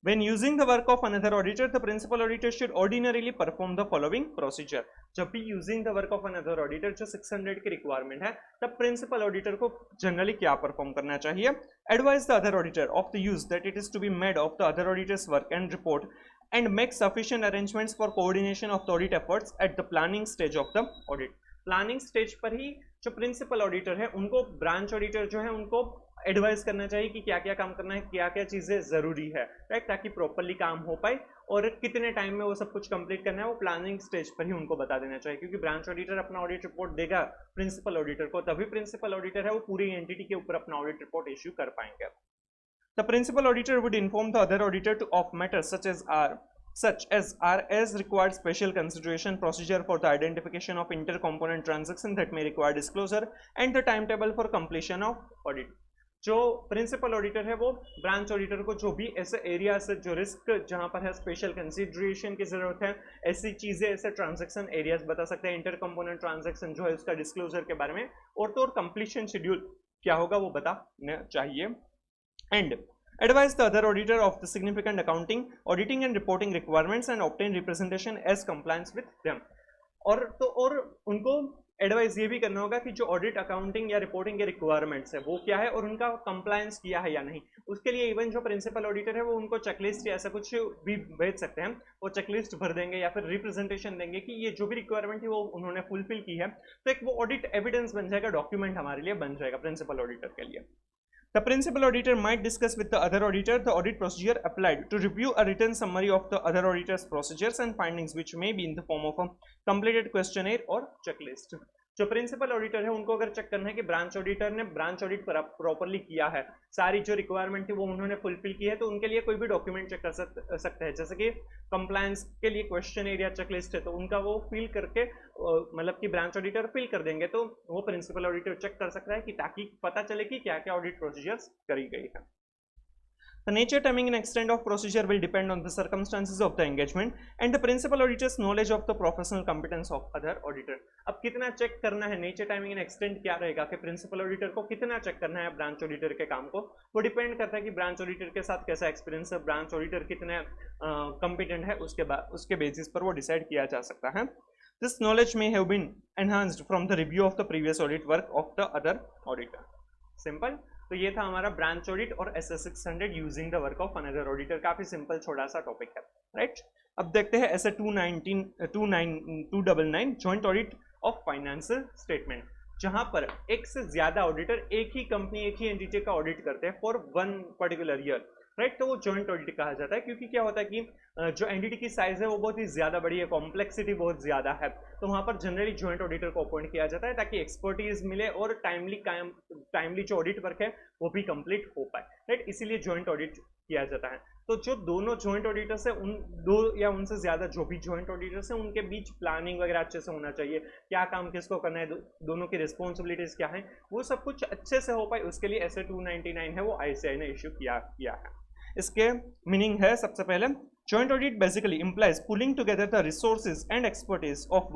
When using the work of another auditor, the principal auditor should ordinarily perform the following procedure. जब भी using the work of another auditor जो 600 की requirement है, तब principal auditor को generally क्या perform करना चाहिए? Advise the other auditor of the use that it is to be made of the other auditor's work and report, and make sufficient arrangements for coordination of the audit efforts at the planning stage of the audit. Planning stage पर ही जो principal auditor है उनको branch auditor जो है उनको advice करना चाहिए कि क्या क्या काम करना है, क्या क्या चीजें जरूरी है, राइट, ताकि प्रॉपरली काम हो पाए और कितने टाइम में वो सब कुछ कंप्लीट करना है वो प्लानिंग स्टेज पर ही उनको बता देना चाहिए, क्योंकि ब्रांच ऑडिटर अपना ऑडिट रिपोर्ट देगा प्रिंसिपल ऑडिटर को, तभी प्रिंसिपल ऑडिटर है वो पूरी एंटिटी के ऊपर अपना ऑडिट रिपोर्ट इश्यू कर पाएंगे. The principal auditor would inform the other auditor to of matters such as are as required special consideration, procedure for the identification of intercomponent transaction that may require disclosure, and the timetable for completion of audit. जो principal auditor है वो branch auditor को जो भी ऐसे area से जो risk जहां पर है स्पेशल कंसिडरेशन की जरूरत है, ऐसी चीजें, ऐसे ट्रांजैक्शन एरियाज बता सकते हैं, इंटर कंपोनेंट ट्रांजैक्शन जो है उसका डिस्क्लोजर के बारे में, और तो और कंप्लीशन शेड्यूल क्या होगा वो बताना चाहिए. And advise the other auditor of the significant accounting, auditing and reporting requirements and obtain representation as compliance with them. और उनको एडवाइस ये भी करना होगा कि जो ऑडिट, अकाउंटिंग या रिपोर्टिंग के रिक्वायरमेंट्स है वो क्या है और उनका कंप्लायंस किया है या नहीं. उसके लिए इवन जो प्रिंसिपल ऑडिटर है वो उनको चेकलिस्ट या ऐसा कुछ भी भेज सकते हैं, वो चेकलिस्ट भर देंगे या फिर रिप्रेजेंटेशन देंगे कि ये जो भी रिक्वायरमेंट थी वो उन्होंने फुलफिल की है, तो एक वो ऑडिट एविडेंस बन जाएगा, डॉक्यूमेंट हमारे लिए बन जाएगा प्रिंसिपल ऑडिटर के लिए. The principal auditor might discuss with the other auditor the audit procedure applied, to review a written summary of the other auditor's procedures and findings, which may be in the form of a completed questionnaire or checklist. जो principal auditor है उनको अगर check करना है कि branch auditor ने branch audit properly किया है, सारी जो रिक्वायरमेंट थी वो उन्होंने फुलफिल की है, तो उनके लिए कोई भी डॉक्यूमेंट चेक कर सकते हैं, जैसे कि कंप्लायंस के लिए क्वेश्चन एरिया चेकलिस्ट है तो उनका वो फिल करके मतलब कि ब्रांच ऑडिटर फिल कर देंगे, तो वो प्रिंसिपल ऑडिटर चेक कर सकता है कि ताकि पता चले कि क्या क्या ऑडिट प्रोसीजर्स करी गई है. The nature, timing and extent of procedure will depend on the circumstances of the engagement and the principal auditor's knowledge of the professional competence of other auditor. अब कितना चेक करना है, नेचर, टाइमिंग एंड एक्सटेंट क्या रहेगा कि principal auditor को कितना check करना है ब्रांच ऑडिटर के काम को, वो डिपेंड करता है कि ब्रांच ऑडिटर के साथ कैसा एक्सपीरियंस है, ब्रांच ऑडिटर कितने कॉम्पिटेंट है, उसके बेसिस पर वो डिसाइड किया जा सकता है. This knowledge may have been enhanced from the review of the previous audit work of the other auditor. Simple. तो ये था हमारा ब्रांच ऑडिट और SS600 using the work of another auditor. काफी सिंपल छोटा सा टॉपिक है, राइट. अब देखते हैं SA299 joint audit of financial statement, जहां पर एक से ज्यादा ऑडिटर एक ही कंपनी, एक ही एंटिटी का ऑडिट करते हैं for one particular year, right. तो वो जॉइंट ऑडिट कहा जाता है, क्योंकि क्या होता है कि जो एंटिटी की साइज है वो बहुत ही ज्यादा बड़ी है, कॉम्प्लेक्सिटी बहुत ज्यादा है, तो वहां पर जनरली जॉइंट ऑडिटर को अपॉइंट किया जाता है ताकि एक्सपर्टीज मिले और टाइमली जो ऑडिट वर्क है वो भी कंप्लीट हो पाए, राइट. इसीलिए जॉइंट ऑडिट किया जाता है. तो जो दोनों जॉइंट ऑडिटर्स है, उन दो या उनसे ज्यादा जो भी जॉइंट ऑडिटर्स है, उनके बीच प्लानिंग वगैरह अच्छे से होना चाहिए, क्या काम किसको करना है, दोनों की रिस्पॉन्सिबिलिटीज क्या है, वो सब कुछ अच्छे से हो पाए, उसके लिए SA299 है वो ICAI ने इश्यू किया है. इसके मीनिंग है, सबसे पहले joint audit basically implies pulling together the resources and expertise of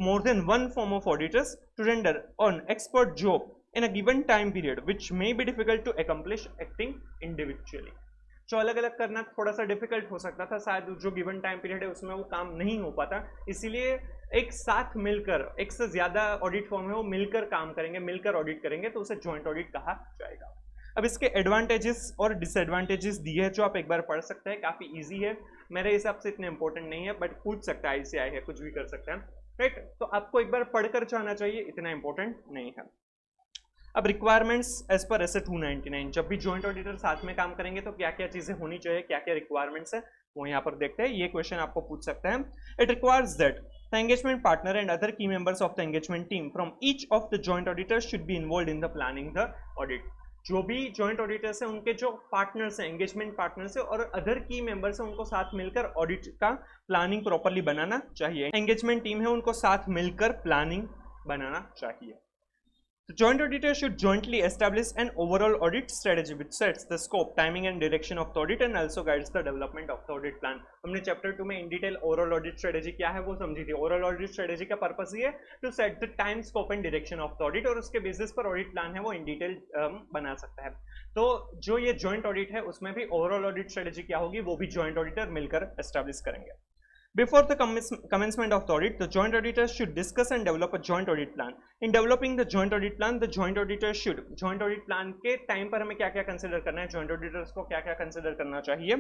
more than one firm of auditors to render an expert job in a given time period, which may be difficult to accomplish acting individually. जो अलग अलग करना थोड़ा सा difficult हो सकता था, शायद जो गिवन टाइम पीरियड है उसमें वो काम नहीं हो पाता, इसीलिए एक साथ मिलकर, एक से ज्यादा ऑडिट फर्म है वो मिलकर काम करेंगे, मिलकर ऑडिट करेंगे, तो उसे जॉइंट ऑडिट कहा जाएगा. अब इसके एडवांटेजेस और डिसएडवांटेजेस दिए हैं जो आप एक बार पढ़ सकते हैं, काफी इजी है, मेरे हिसाब से इतने इंपॉर्टेंट नहीं है, बट पूछ सकता है, ICAI है, कुछ भी कर सकते हैं, राइट. तो आपको एक बार पढ़कर जाना चाहिए, इतना इंपॉर्टेंट नहीं है. अब रिक्वायरमेंट्स एज पर SA299, जब भी जॉइंट ऑडिटर साथ में काम करेंगे तो क्या क्या चीजें होनी चाहिए, क्या क्या रिक्वायरमेंट्स है, वो यहाँ पर देखते हैं. ये क्वेश्चन आपको पूछ सकते हैं. It requires that the engagement partner and other key members of the engagement team from each of the joint auditors should be involved in the planning the audit. जो भी जॉइंट ऑडिटर्स हैं उनके जो partners हैं, engagement partners हैं और other की members हैं, उनको साथ मिलकर ऑडिट का प्लानिंग प्रॉपरली बनाना चाहिए. एंगेजमेंट टीम है उनको साथ मिलकर प्लानिंग बनाना चाहिए. The joint auditor should jointly establish an overall audit strategy which sets the scope, timing and direction of the audit and also guides the development of the audit plan. हमने chapter 2 में in detail overall audit strategy क्या है वो समझी थी. Overall audit strategy का purpose ये है to set the time scope and direction of the audit और उसके बेसिस पर ऑडिट प्लान है वो इन डिटेल बना सकता है. तो जो ये जॉइंट ऑडिट है उसमें भी ओवरऑल ऑडिट स्ट्रेटेजी क्या होगी वो भी जॉइंट ऑडिटर मिलकर एस्टैब्लिश करेंगे. Before the commencement of the audit, the joint auditors should discuss and develop a joint audit plan. In developing the joint audit plan, the joint auditor should joint audit plan के time पर हमें क्या क्या consider करना है, joint auditors को क्या क्या कंसिडर करना चाहिए.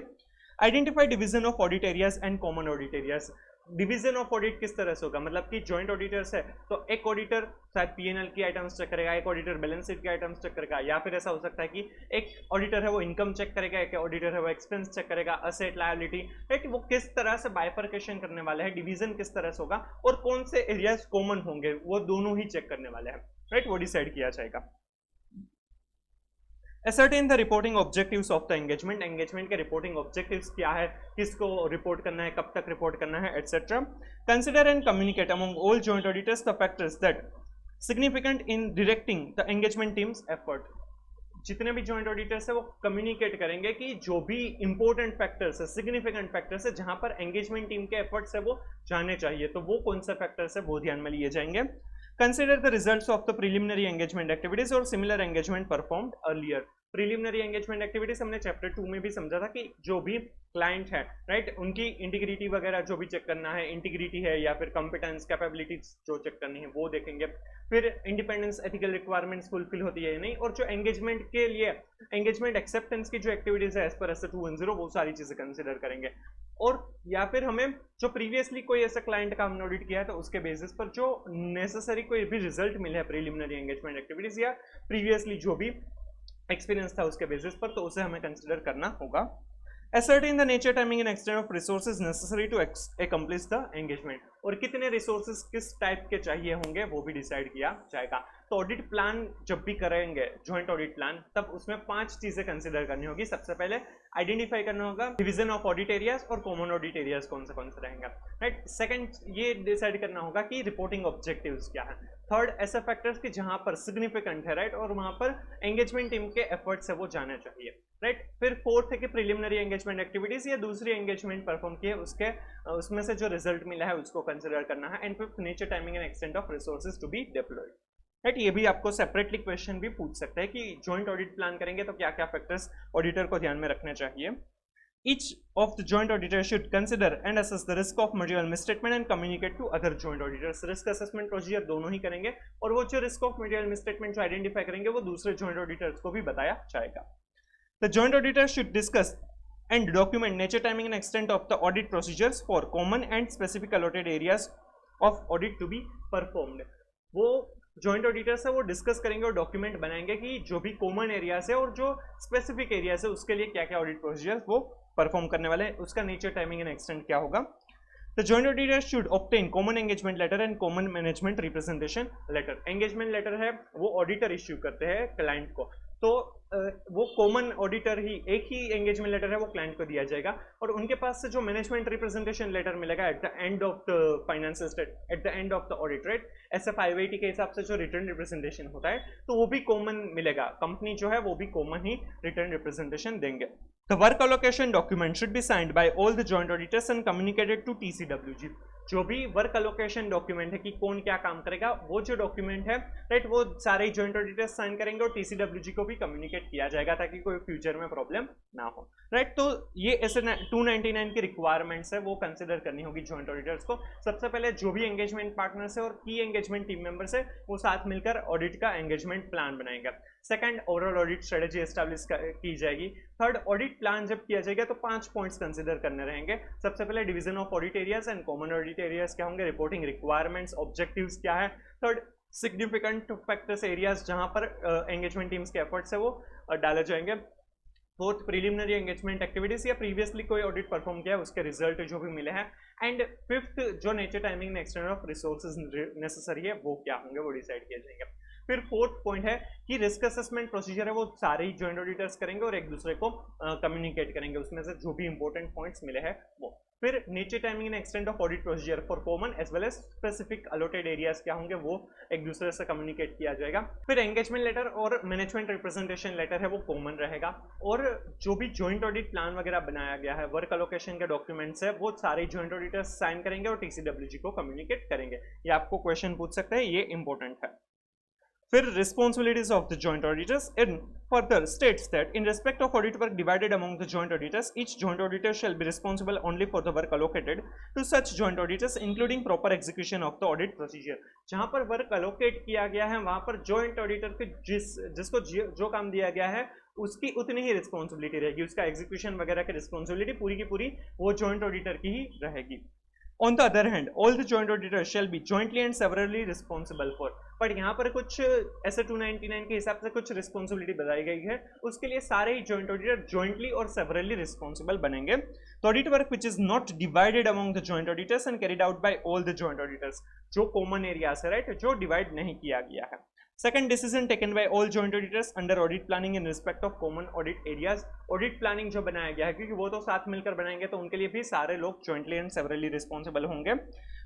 Identify division of audit areas and common audit areas. Division of audit किस तरह से होगा, मतलब कि जॉइंट ऑडिटर्स है तो एक ऑडिटर शायद पीएनएल की आइटम्स चेक करेगा, एक ऑडिटर बैलेंस शीट की आइटम्स चेक करेगा, या फिर ऐसा हो सकता है कि एक ऑडिटर है वो इनकम चेक करेगा, एक ऑडिटर है वो एक्सपेंस चेक करेगा, असेट लायबिलिटी, राइट. वो किस तरह से बाइफर्केशन करने वाले हैं, डिवीजन किस तरह से होगा और कौन से एरियाज कॉमन होंगे वो दोनों ही चेक करने वाले हैं, राइट. वो डिसाइड किया जाएगा. Ascertain the reporting objectives of the engagement. Engagement के reporting objectives क्या है, किसको report करना है, कब तक report करना है, etc. Consider and communicate among all joint auditors the factors that significant in directing the engagement team's effort. जितने भी जॉइंट ऑडिटर्स है वो कम्युनिकेट करेंगे कि जो भी इंपॉर्टेंट फैक्टर्स है, सिग्निफिकेंट फैक्टर्स है जहां पर एंगेजमेंट टीम के एफर्ट्स है वो जाने चाहिए, तो वो कौन से फैक्टर्स है वो ध्यान में लिए जाएंगे. Consider the results of the preliminary engagement activities or similar engagement performed earlier. Preliminary engagement activities हमने चैप्टर 2 में भी समझा था कि जो भी क्लाइंट है, राइट, उनकी इंटीग्रिटी वगैरह जो भी चेक करना है, इंटीग्रिटी है या फिर कॉम्पिटेंस कैपेबिलिटीज जो चेक करनी है वो देखेंगे. फिर इंडिपेंडेंस एथिकल रिक्वायरमेंट्स फुलफिल होती है या नहीं, और जो एंगेजमेंट के लिए एंगेजमेंट एक्सेप्टेंस की जो एक्टिविटीज है एज पर एस 210 वो सारी चीजें कंसिडर करेंगे. और या फिर हमें जो प्रीवियसली कोई ऐसा क्लाइंट का हमने ऑडिट किया है तो उसके बेसिस पर जो नेसेसरी कोई भी रिजल्ट मिले है प्रीलिमिनरी एंगेजमेंट एक्टिविटीज या प्रीवियसली जो भी एक्सपीरियंस था उसके बेसिस पर, तो उसे हमें कंसिडर करना होगा. Ascertain the nature, timing and extent of resources necessary to accomplish the engagement. और कितने रिसोर्सेज किस टाइप के चाहिए होंगे वो भी डिसाइड किया जाएगा. तो ऑडिट प्लान जब भी करेंगे जॉइंट ऑडिट प्लान, तब उसमें 5 चीजें कंसिडर करनी होगी. सबसे पहले आइडेंटिफाई करना होगा डिवीजन ऑफ ऑडिट एरियाज और कॉमन ऑडिट एरियाज कौन से रहेंगे, राइट. सेकंड ये डिसाइड करना होगा कि रिपोर्टिंग ऑब्जेक्टिव्स क्या है. थर्ड ऐसे फैक्टर्स कि जहां पर सिग्निफिकेंट है, राइट, और वहां पर एंगेजमेंट टीम के एफर्ट्स है वो जाने चाहिए, राइट. फिर फोर्थ है कि प्रीलिमिनरी एंगेजमेंट एक्टिविटीज या दूसरी एंगेजमेंट परफॉर्म की है उसमें से जो रिजल्ट मिला है उसको कंसिडर करना है. And fifth nature, timing and extent of resources to be deployed, right. ये भी आपको सेपरेटली क्वेश्चन भी पूछ सकते हैं कि जॉइंट ऑडिट प्लान करेंगे तो क्या क्या फैक्टर्स ऑडिटर को ध्यान में रखने चाहिए. Each of the joint auditors should consider and assess the risk of material misstatement and communicate to other joint auditors. Risk assessment procedure दोनों ही करेंगे और वो जो risk of material misstatement जो आइडेंटिफाई करेंगे वो दूसरे joint auditors को भी बताया जाएगा. The joint auditors should discuss and document nature, timing and extent of the audit procedures for common and specific allotted areas of audit to be performed. वो joint auditors है वो डिस्कस करेंगे और document बनाएंगे कि जो भी कॉमन एरियाज है और जो स्पेसिफिक एरियाज है उसके लिए क्या क्या ऑडिट प्रोसीजर वो परफॉर्म करने वाले हैं, उसका नेचर, टाइमिंग एंड एक्सटेंट क्या होगा. The joint auditors should obtain common engagement letter and common management representation letter. Engagement letter है वो ऑडिटर इश्यू करते हैं क्लाइंट को, तो वो कॉमन ऑडिटर ही एक ही एंगेजमेंट लेटर है वो क्लाइंट को दिया जाएगा और उनके पास से जो मैनेजमेंट रिप्रेजेंटेशन लेटर मिलेगा at the end of the financial state, at the end of the audit, right, ऐसे 580 के हिसाब से जो रिटर्न रिप्रेजेंटेशन होता है तो वो भी कॉमन मिलेगा. कंपनी जो है वो भी कॉमन ही रिटर्न रिप्रेजेंटेशन देंगे. The work allocation document should be signed by all the joint auditors and communicated to TCWG. जो भी वर्क अलोकेशन डॉक्यूमेंट है कि कौन क्या काम करेगा वो जो डॉक्यूमेंट है, राइट, वो सारे जॉइंट ऑडिटर्स साइन करेंगे और TCWG को भी कम्युनिकेट किया जाएगा ताकि कोई फ्यूचर में प्रॉब्लम ना हो, राइट. तो ये ऐसे 299 की रिक्वायरमेंट्स है वो कंसिडर करनी होगी जॉइंट ऑडिटर्स को. सबसे पहले जो भी एंगेजमेंट पार्टनर्स है और की एंगेजमेंट टीम मेंबर्स है वो साथ मिलकर ऑडिट का एंगेजमेंट प्लान बनाएंगे. Second, overall audit strategy establish की जाएगी. थर्ड, ऑडिट प्लान जब किया जाएगा तो 5 पॉइंट्स कंसिडर करने रहेंगे. सबसे पहले division of audit areas and common audit areas क्या होंगे, रिपोर्टिंग रिक्वायरमेंट्स, ऑब्जेक्टिव्स क्या है. थर्ड, सिग्निफिकेंट फैक्टर्स एरियाज जहां पर एंगेजमेंट टीम्स के एफर्ट्स है वो डाले जाएंगे. फोर्थ, प्रीलिमिनरी एंगेजमेंट एक्टिविटीज या प्रीवियसली कोई ऑडिट परफॉर्म किया है उसके रिजल्ट जो भी मिले हैं. एंड फिफ्थ, जो nature, timing and extent of resources necessary है वो क्या होंगे वो डिसाइड किए जाएंगे. फिर फोर्थ पॉइंट है कि रिस्क असेसमेंट प्रोसीजर है वो सारे ही जॉइंट ऑडिटर्स करेंगे और एक दूसरे को कम्युनिकेट करेंगे उसमें से जो भी इंपॉर्टेंट पॉइंट्स मिले हैं वो. फिर nature, timing and extent of audit procedure for common as well as specific allotted areas क्या होंगे वो एक दूसरे से कम्युनिकेट किया जाएगा। फिर एंगेजमेंट लेटर और मैनेजमेंट रिप्रेजेंटेशन लेटर है वो कॉमन रहेगा, और जो भी जॉइंट ऑडिट प्लान वगैरह बनाया गया है, वर्क अलोकेशन के डॉक्यूमेंट्स है, वो सारे जॉइंट ऑडिटर्स साइन करेंगे और TCWG को कम्युनिकेट करेंगे। ये आपको क्वेश्चन पूछ सकते हैं, ये इंपॉर्टेंट है। फिर responsibilities of the joint auditors and further states that in respect of audit work divided among the joint auditors, each joint auditor shall be responsible only for the work allocated to such joint auditors including proper execution of the audit procedure। जहां पर work allocate किया गया है वहां पर joint auditor के जिसको जो काम दिया गया है उसकी उतनी ही रिस्पॉन्सिबिलिटी रहेगी, उसका एग्जीक्यूशन वगैरह की रिस्पॉन्सिबिलिटी पूरी की पूरी वो जॉइंट ऑडिटर की ही रहेगी। On the other hand, all the joint auditors shall be jointly and severally responsible for। पर यहाँ पर कुछ ऐसे 299 के हिसाब से कुछ रिस्पॉन्सिबिलिटी बताई गई है, उसके लिए सारे ही जॉइंट ऑडिटर जॉइंटली और सेवरली रिस्पॉन्सिबल बनेंगे। तो audit work which is not divided among the joint auditors and carried out by all the joint auditors, जो कॉमन एरिया है, राइट, जो डिवाइड नहीं किया गया है। Second, decision taken by all joint auditors under audit planning in respect of common audit areas। Audit planning जो बनाया गया है, क्योंकि वो तो साथ मिलकर बनाएंगे तो उनके लिए भी सारे लोग jointly and severally responsible होंगे।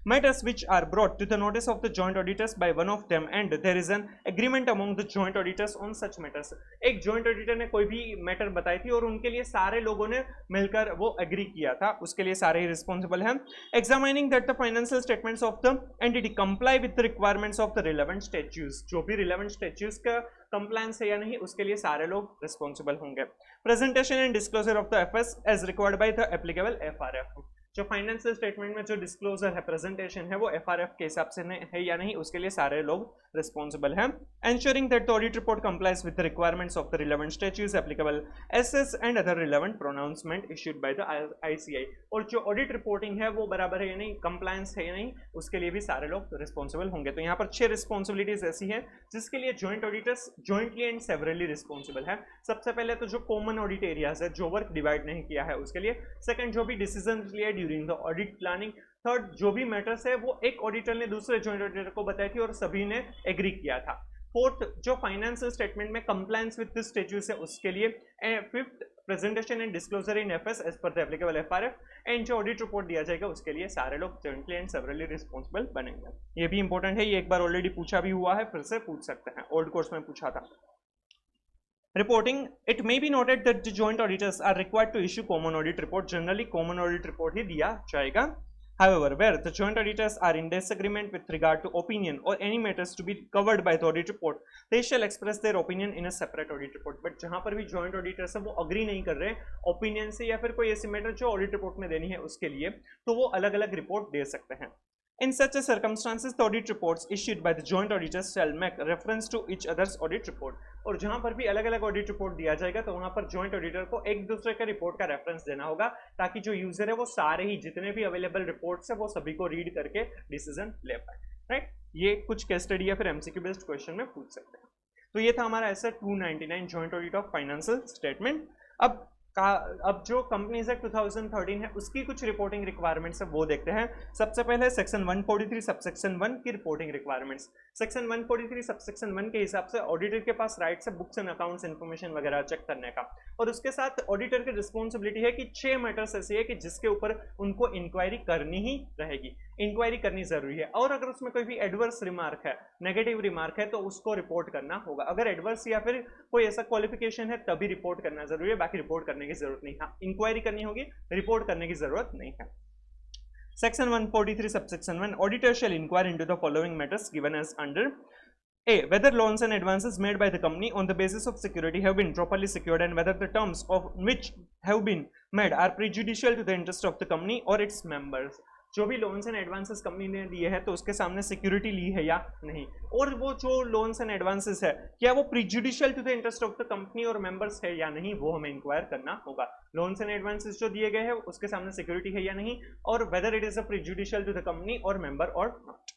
Matters which are brought to the notice of the joint auditors by one of them and there is an agreement among the joint auditors on such matters। एक joint auditor ने कोई भी matter बताई थी और उनके लिए सारे लोगों ने मिलकर वो एग्री किया था, उसके लिए सारे ही रिस्पॉन्सिबल हैं। Examining that the financial statements of the entity comply with the requirements of the relevant statutes, जो भी relevant statutes का कंप्लायंस है या नहीं उसके लिए सारे लोग रिस्पॉन्सिबल होंगे। Presentation and disclosure of the FS as required by the applicable FRF. जो फाइनेंशियल स्टेटमेंट में जो डिस्क्लोजर है, प्रेजेंटेशन है, वो एफआरएफ के हिसाब से है या नहीं उसके लिए सारे लोग रिस्पॉन्सिबल हैं। Ensuring that the audit report complies with the requirements of the relevant statutes applicable SS and other relevant pronouncement issued by the ICI. और जो ऑडिट रिपोर्टिंग है वो बराबर है या नहीं, कंप्लायंस है या नहीं, उसके लिए भी सारे लोग रिस्पॉन्सिबल होंगे। तो यहाँ पर 6 रिस्पॉन्सिबिलिटीज ऐसी हैं जिसके लिए joint auditors jointly and severally responsible है। सबसे पहले तो जो कॉमन ऑडिट एरियाज है, जो वर्क डिवाइड नहीं किया है उसके लिए। सेकंड, जो भी डिसीजन लिया during the audit planning. Third, जो भी मैटर्स है वो एक ऑडिटर ने दूसरे जॉइंट ऑडिटर को बताई थी और सभी ने एग्री किया था। फोर्थ, जो फाइनेंशियल स्टेटमेंट में कंप्लायंस विद दिस स्टेट्यूट है उसके लिए। Fifth, presentation and disclosure in FS as per the applicable FRF. And जो ऑडिट रिपोर्ट दिया जाएगा उसके लिए सारे लोग जॉइंटली एंड सेवरली रिस्पॉन्सिबल बनेंगे। ये भी इंपॉर्टेंट है, ये एक बार ऑलरेडी पूछा भी हुआ है, फिर से पूछ सकते हैं, ओल्ड कोर्स में पूछा था। Reporting, it may be noted that the joint auditors are required to issue common audit report। Generally common audit report ही दिया जाएगा। However, where the joint auditors are in disagreement with regard to opinion or any matters to be covered by the audit report, they shall express their opinion in a separate audit report। But जहाँ पर भी joint auditors है वो agree नहीं कर रहे opinion से या फिर कोई ऐसी matter जो audit report में देनी है उसके लिए, तो वो अलग अलग report दे सकते हैं। In such a circumstances, the audit reports issued by the joint auditors shall make reference to each other's audit report। और जहां पर भी अलग अलग ऑडिट रिपोर्ट दिया जाएगा तो वहां पर जॉइंट ऑडिटर को एक दूसरे का रिपोर्ट का रेफरेंस देना होगा, ताकि जो यूजर है वो सारे ही जितने भी अवेलेबल रिपोर्ट्स है वो सभी को रीड करके डिसीजन ले पाए, राइट। ये कुछ केस स्टडी या फिर एमसीक्यू बेस्ड क्वेश्चन में पूछ सकते हैं। तो ये था हमारा ऐसा 299 joint audit of financial statement. अब जो कंपनीज एक्ट 2013 है उसकी कुछ रिपोर्टिंग रिक्वायरमेंट्स है वो देखते हैं। सबसे पहले सेक्शन 143 सबसेक्शन 1 की रिपोर्टिंग रिक्वायरमेंट्स। सेक्शन 143 सबसेक्शन 1 के हिसाब से ऑडिटर के पास राइट्स है बुक्स एंड अकाउंट्स इन्फॉर्मेशन वगैरह चेक करने का, और उसके साथ ऑडिटर की रिस्पॉन्सिबिलिटी है कि 6 मैटर्स ऐसे है कि जिसके ऊपर उनको इंक्वायरी करनी ही रहेगी, इंक्वायरी करनी जरूरी है। और अगर उसमें कोई भी एडवर्स रिमार्क है, नेगेटिव रिमार्क है, तो उसको रिपोर्ट करना होगा। अगर एडवर्स या फिर कोई ऐसा क्वालिफिकेशन है तभी रिपोर्ट करना जरूरी है, बाकी रिपोर्ट करने की जरूरत नहीं है। इंक्वायरी करनी होगी, रिपोर्ट करने की जरूरत नहीं है। Section 143 subsection 1, auditor shall inquire into the following matters given as under A. Whether loans and advances made by the company on the basis of security have been properly secured and whether the terms of which have been made are prejudicial to the interest of the company or its members। जो भी loans and advances company ने दिए हैं तो उसके सामने security ली है या नहीं, और वो जो लोन्स एंड एडवांसेस है क्या वो prejudicial to the interest of the company और मेंबर्स है या नहीं, वो हमें इंक्वायर करना होगा। लोन्स एंड एडवांसेस जो दिए गए हैं उसके सामने सिक्योरिटी है या नहीं, और whether it is a prejudicial to the company और मेंबर और not.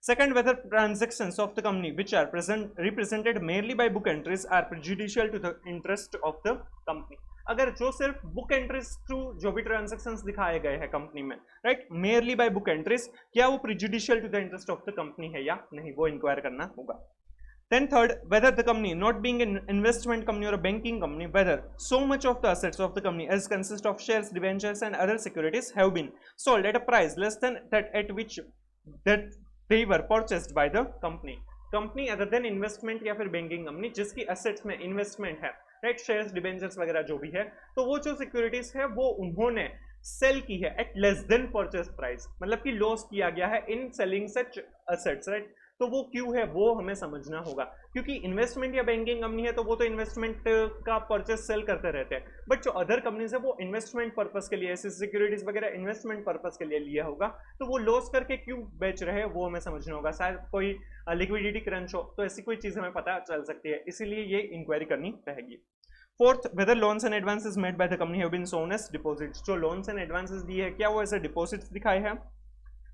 Second, whether transactions of the company which are represented merely by book entries are prejudicial to the interest of the company। अगर जो सिर्फ book entries through जो भी transactions दिखाए गए हैं कंपनी में, right, merely by book entries, क्या वो prejudicial to the interest of the company है या नहीं, वो इंक्वायर करना होगा। Then third, whether the company, not being an investment company or a banking company, whether so much of the assets of the company as consist of shares, debentures and other securities have been sold at a price less than that at which that they were purchased by the company. Company other than investment या फिर banking company जिसकी assets में investment है, right, shares, debentures वगैरह जो भी है, तो वो जो सिक्योरिटीज है वो उन्होंने सेल की है at less than purchase price, मतलब कि लॉस किया गया है in selling such assets, right. तो वो क्यों है वो हमें समझना होगा, क्योंकि इन्वेस्टमेंट या बैंकिंग कंपनी है तो वो तो इन्वेस्टमेंट का परचेस सेल करते रहते हैं, बट जो अदर कंपनीज है वो इन्वेस्टमेंट पर्पस के लिए, ऐसी सिक्योरिटीज वगैरह इन्वेस्टमेंट पर्पस के लिए लिया होगा, तो वो लॉस करके क्यों बेच रहे हैं वो हमें समझना होगा। शायद कोई लिक्विडिटी क्रंच हो तो ऐसी कोई चीज हमें पता चल सकती है, इसीलिए ये इंक्वायरी करनी रहेगी। Fourth, whether loans and advances made by the company have been shown as deposits, जो लोन्स एंड एडवांसेस दिए है क्या वो ऐसे डिपॉजिट्स दिखाए हैं।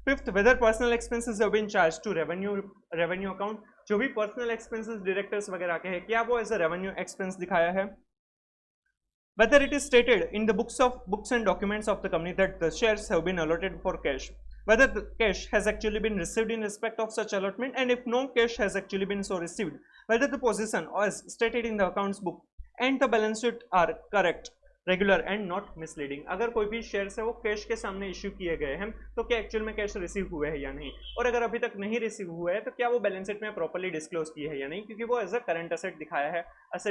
Fifth, whether personal expenses have been charged to revenue account, जो भी पर्सनल एक्सपेंसेस डायरेक्टर्स वगैरह के हैं क्या वो एज अ रेवेन्यू एक्सपेंस दिखाया है। Whether it is stated in the books and documents of the company that the shares have been allotted for cash, whether the cash has actually been received in respect of such allotment, and if no cash has actually been so received, whether the position as stated in the accounts book and the balance sheet are correct, regular and not misleading. अगर कोई भी shares है वो cash के सामने issue किए गए हैं तो क्या एक्चुअल में कैश रिसीव हुए हैं या नहीं, और अगर अभी तक नहीं रिसीव हुए हैं तो क्या वो बैलेंस शीट में प्रॉपर्ली डिस्क्लोज किए हैं या नहीं, क्योंकि वो एज अ करंट असेट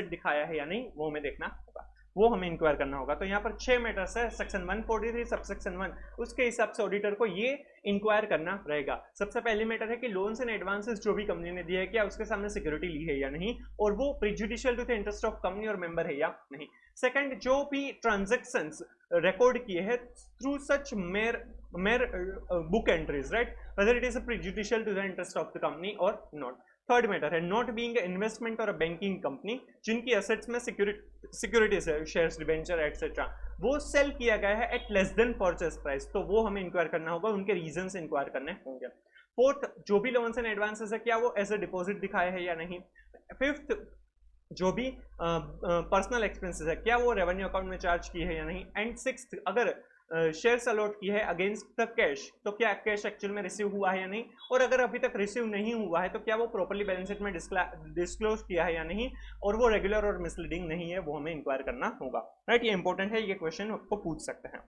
दिखाया है या नहीं वो हमें देखना होगा, वो हमें इंक्वायर करना होगा। तो यहाँ पर 6 मैटर्स है सेक्शन 143 सब सेक्शन 1, उसके हिसाब से ऑडिटर को ये इंक्वायर करना रहेगा। सबसे पहली मैटर है कि लोन्स एंड एडवांसेस जो भी कंपनी ने दिए है क्या उसके सामने सिक्योरिटी ली है या नहीं, और वो prejudicial to the interest of company और मेंबर है या नहीं। सेकंड, जो भी ट्रांजैक्शंस रिकॉर्ड किए हैं through such mere book entries, right, whether it is prejudicial to the interest of the company और नॉट। थर्ड मैटर है नॉट बीइंग इन्वेस्टमेंट और बैंकिंग कंपनी जिनकी एसेट्स में सिक्योरिटीज है, शेयर्स, डिबेंचर एटसेट्रा, वो sale किया गया है at less than purchase price, तो वो हमें इंक्वायर करना होगा, उनके रीजंस इंक्वायर करने होंगे। फोर्थ, जो भी लोन्स एंड एडवांसेस है क्या वो एज अ डिपॉजिट दिखाए है या नहीं। फिफ्थ, जो भी पर्सनल एक्सपेंसेस है क्या वो रेवेन्यू अकाउंट में चार्ज की है या नहीं। एंड सिक्स्थ, अगर शेयर्स अलॉट की है अगेंस्ट द कैश तो क्या कैश एक्चुअल में रिसीव हुआ है या नहीं, और अगर अभी तक रिसीव नहीं हुआ है तो क्या वो प्रॉपर्ली बैलेंस शीट में डिस्क्लोज किया है या नहीं, और वो रेगुलर और मिसलीडिंग नहीं है, वो हमें इंक्वायर करना होगा, राइट। ये इंपॉर्टेंट है, ये क्वेश्चन आपको पूछ सकते हैं।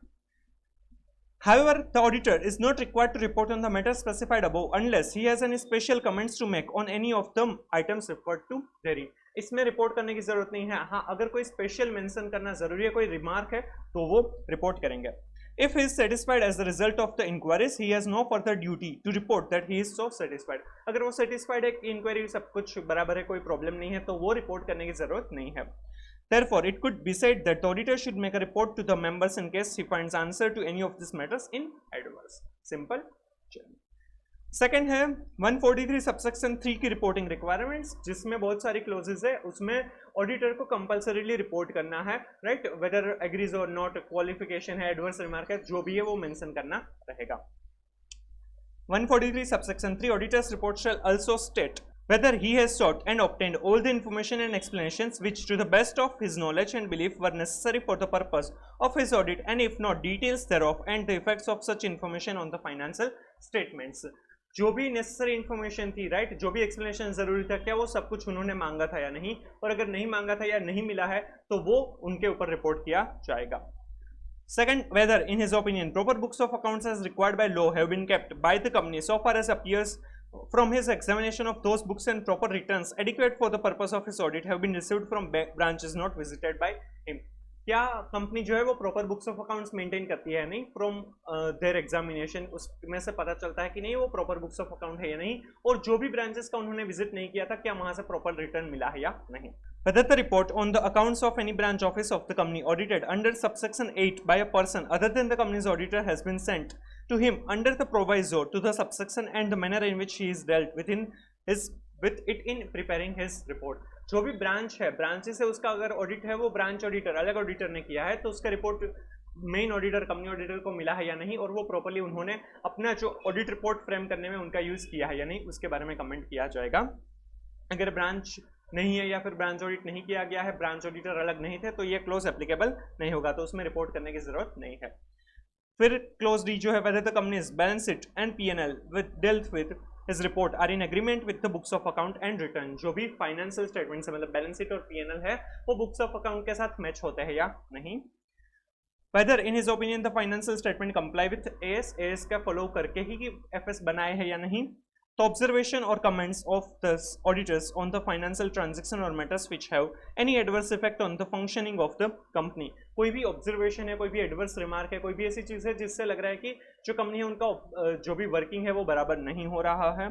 However, the auditor is not required to report on the matter specified above unless he has any special comments to make on any of the items referred to therein. इसमें report करने की जरूरत नहीं है, हाँ अगर कोई स्पेशल मेंशन करना जरूरी है, कोई रिमार्क है तो वो रिपोर्ट करेंगे। If he is satisfied as the result of the inquiries, he has no further duty to report that he is so satisfied. अगर वो satisfied है कि इंक्वायरी सब कुछ बराबर है, कोई प्रॉब्लम नहीं है, तो वो रिपोर्ट करने की जरूरत नहीं है। Therefore, it could be said that the auditor should make a report to the members in case he finds answer to any of these matters in adverse. Simple. Second है 143 सबसेक्शन 3 की reporting requirements, जिसमें बहुत सारी closes है, उसमें auditor को compulsorily report करना है, राइट, वेदर एग्रीज और नॉट, क्वालिफिकेशन है, एडवर्स रिमार्क है, जो भी है वो मेंशन करना रहेगा। 143 subsection 3 auditor's report shall also state whether he has sought and obtained all the information and explanations which to the best of his knowledge and belief were necessary for the purpose of his audit, and if not, details thereof and the effects of such information on the financial statements. जो भी necessary information थी, right, जो भी explanation जरूरी था क्या वो सब कुछ उन्होंने मांगा था या नहीं, और अगर नहीं मांगा था या नहीं मिला है तो वो उनके ऊपर रिपोर्ट किया जाएगा। Second, whether in his opinion proper books of accounts as required by law have been kept by the company so far as appears from his examination of those books, and proper returns adequate for the purpose of his audit have been received from branches not visited by him. क्या company जो है वो proper books of accounts maintain करती है नहीं, from there examination उसमें से पता चलता है कि नहीं वो प्रॉपर बुक्स ऑफ अकाउंट है या नहीं, और जो भी ब्रांचेस का उन्होंने विजिट नहीं किया था क्या वहां से प्रॉपर रिटर्न मिला है या नहीं। Whether the report on the accounts of any branch office of the company audited under subsection 8 by a person other than the company's auditor has been sent to him under the proviso to the subsection and the manner in which he is dealt with it in preparing his report. जो भी branch है, branches है, उसका अगर audit है वो branch auditor अलग auditor ने किया है तो उसका report main auditor company auditor को मिला है या नहीं, और वो प्रॉपर्ली उन्होंने अपना जो ऑडिट रिपोर्ट फ्रेम करने में उनका यूज किया है या नहीं, उसके बारे में कमेंट किया जाएगा। अगर ब्रांच नहीं है या फिर ब्रांच ऑडिट नहीं किया गया है, ब्रांच ऑडिटर अलग नहीं थे, तो ये क्लोज एप्लीकेबल नहीं होगा, तो उसमें रिपोर्ट करने की जरूरत नहीं है। फिर क्लोज डी जो है, whether the company's balance sheet and P&L with dealt with his report are in agreement with the books of account and return. जो भी फाइनेंशियल स्टेटमेंट है मतलब बैलेंस शीट और पीएनएल है वो बुक्स ऑफ अकाउंट के साथ मैच होते हैं या नहीं. Whether in his opinion the financial statement comply with AS का फॉलो करके ही कि FS बनाए है या नहीं. The observation or comments of the auditors on the financial transaction or matters which have any adverse effect on the functioning of the company. कोई भी observation है, कोई भी एडवर्स रिमार्क है, कोई भी ऐसी चीज़ है जिससे लग रहा है कि जो कंपनी है उनका जो भी वर्किंग है वो बराबर नहीं हो रहा है.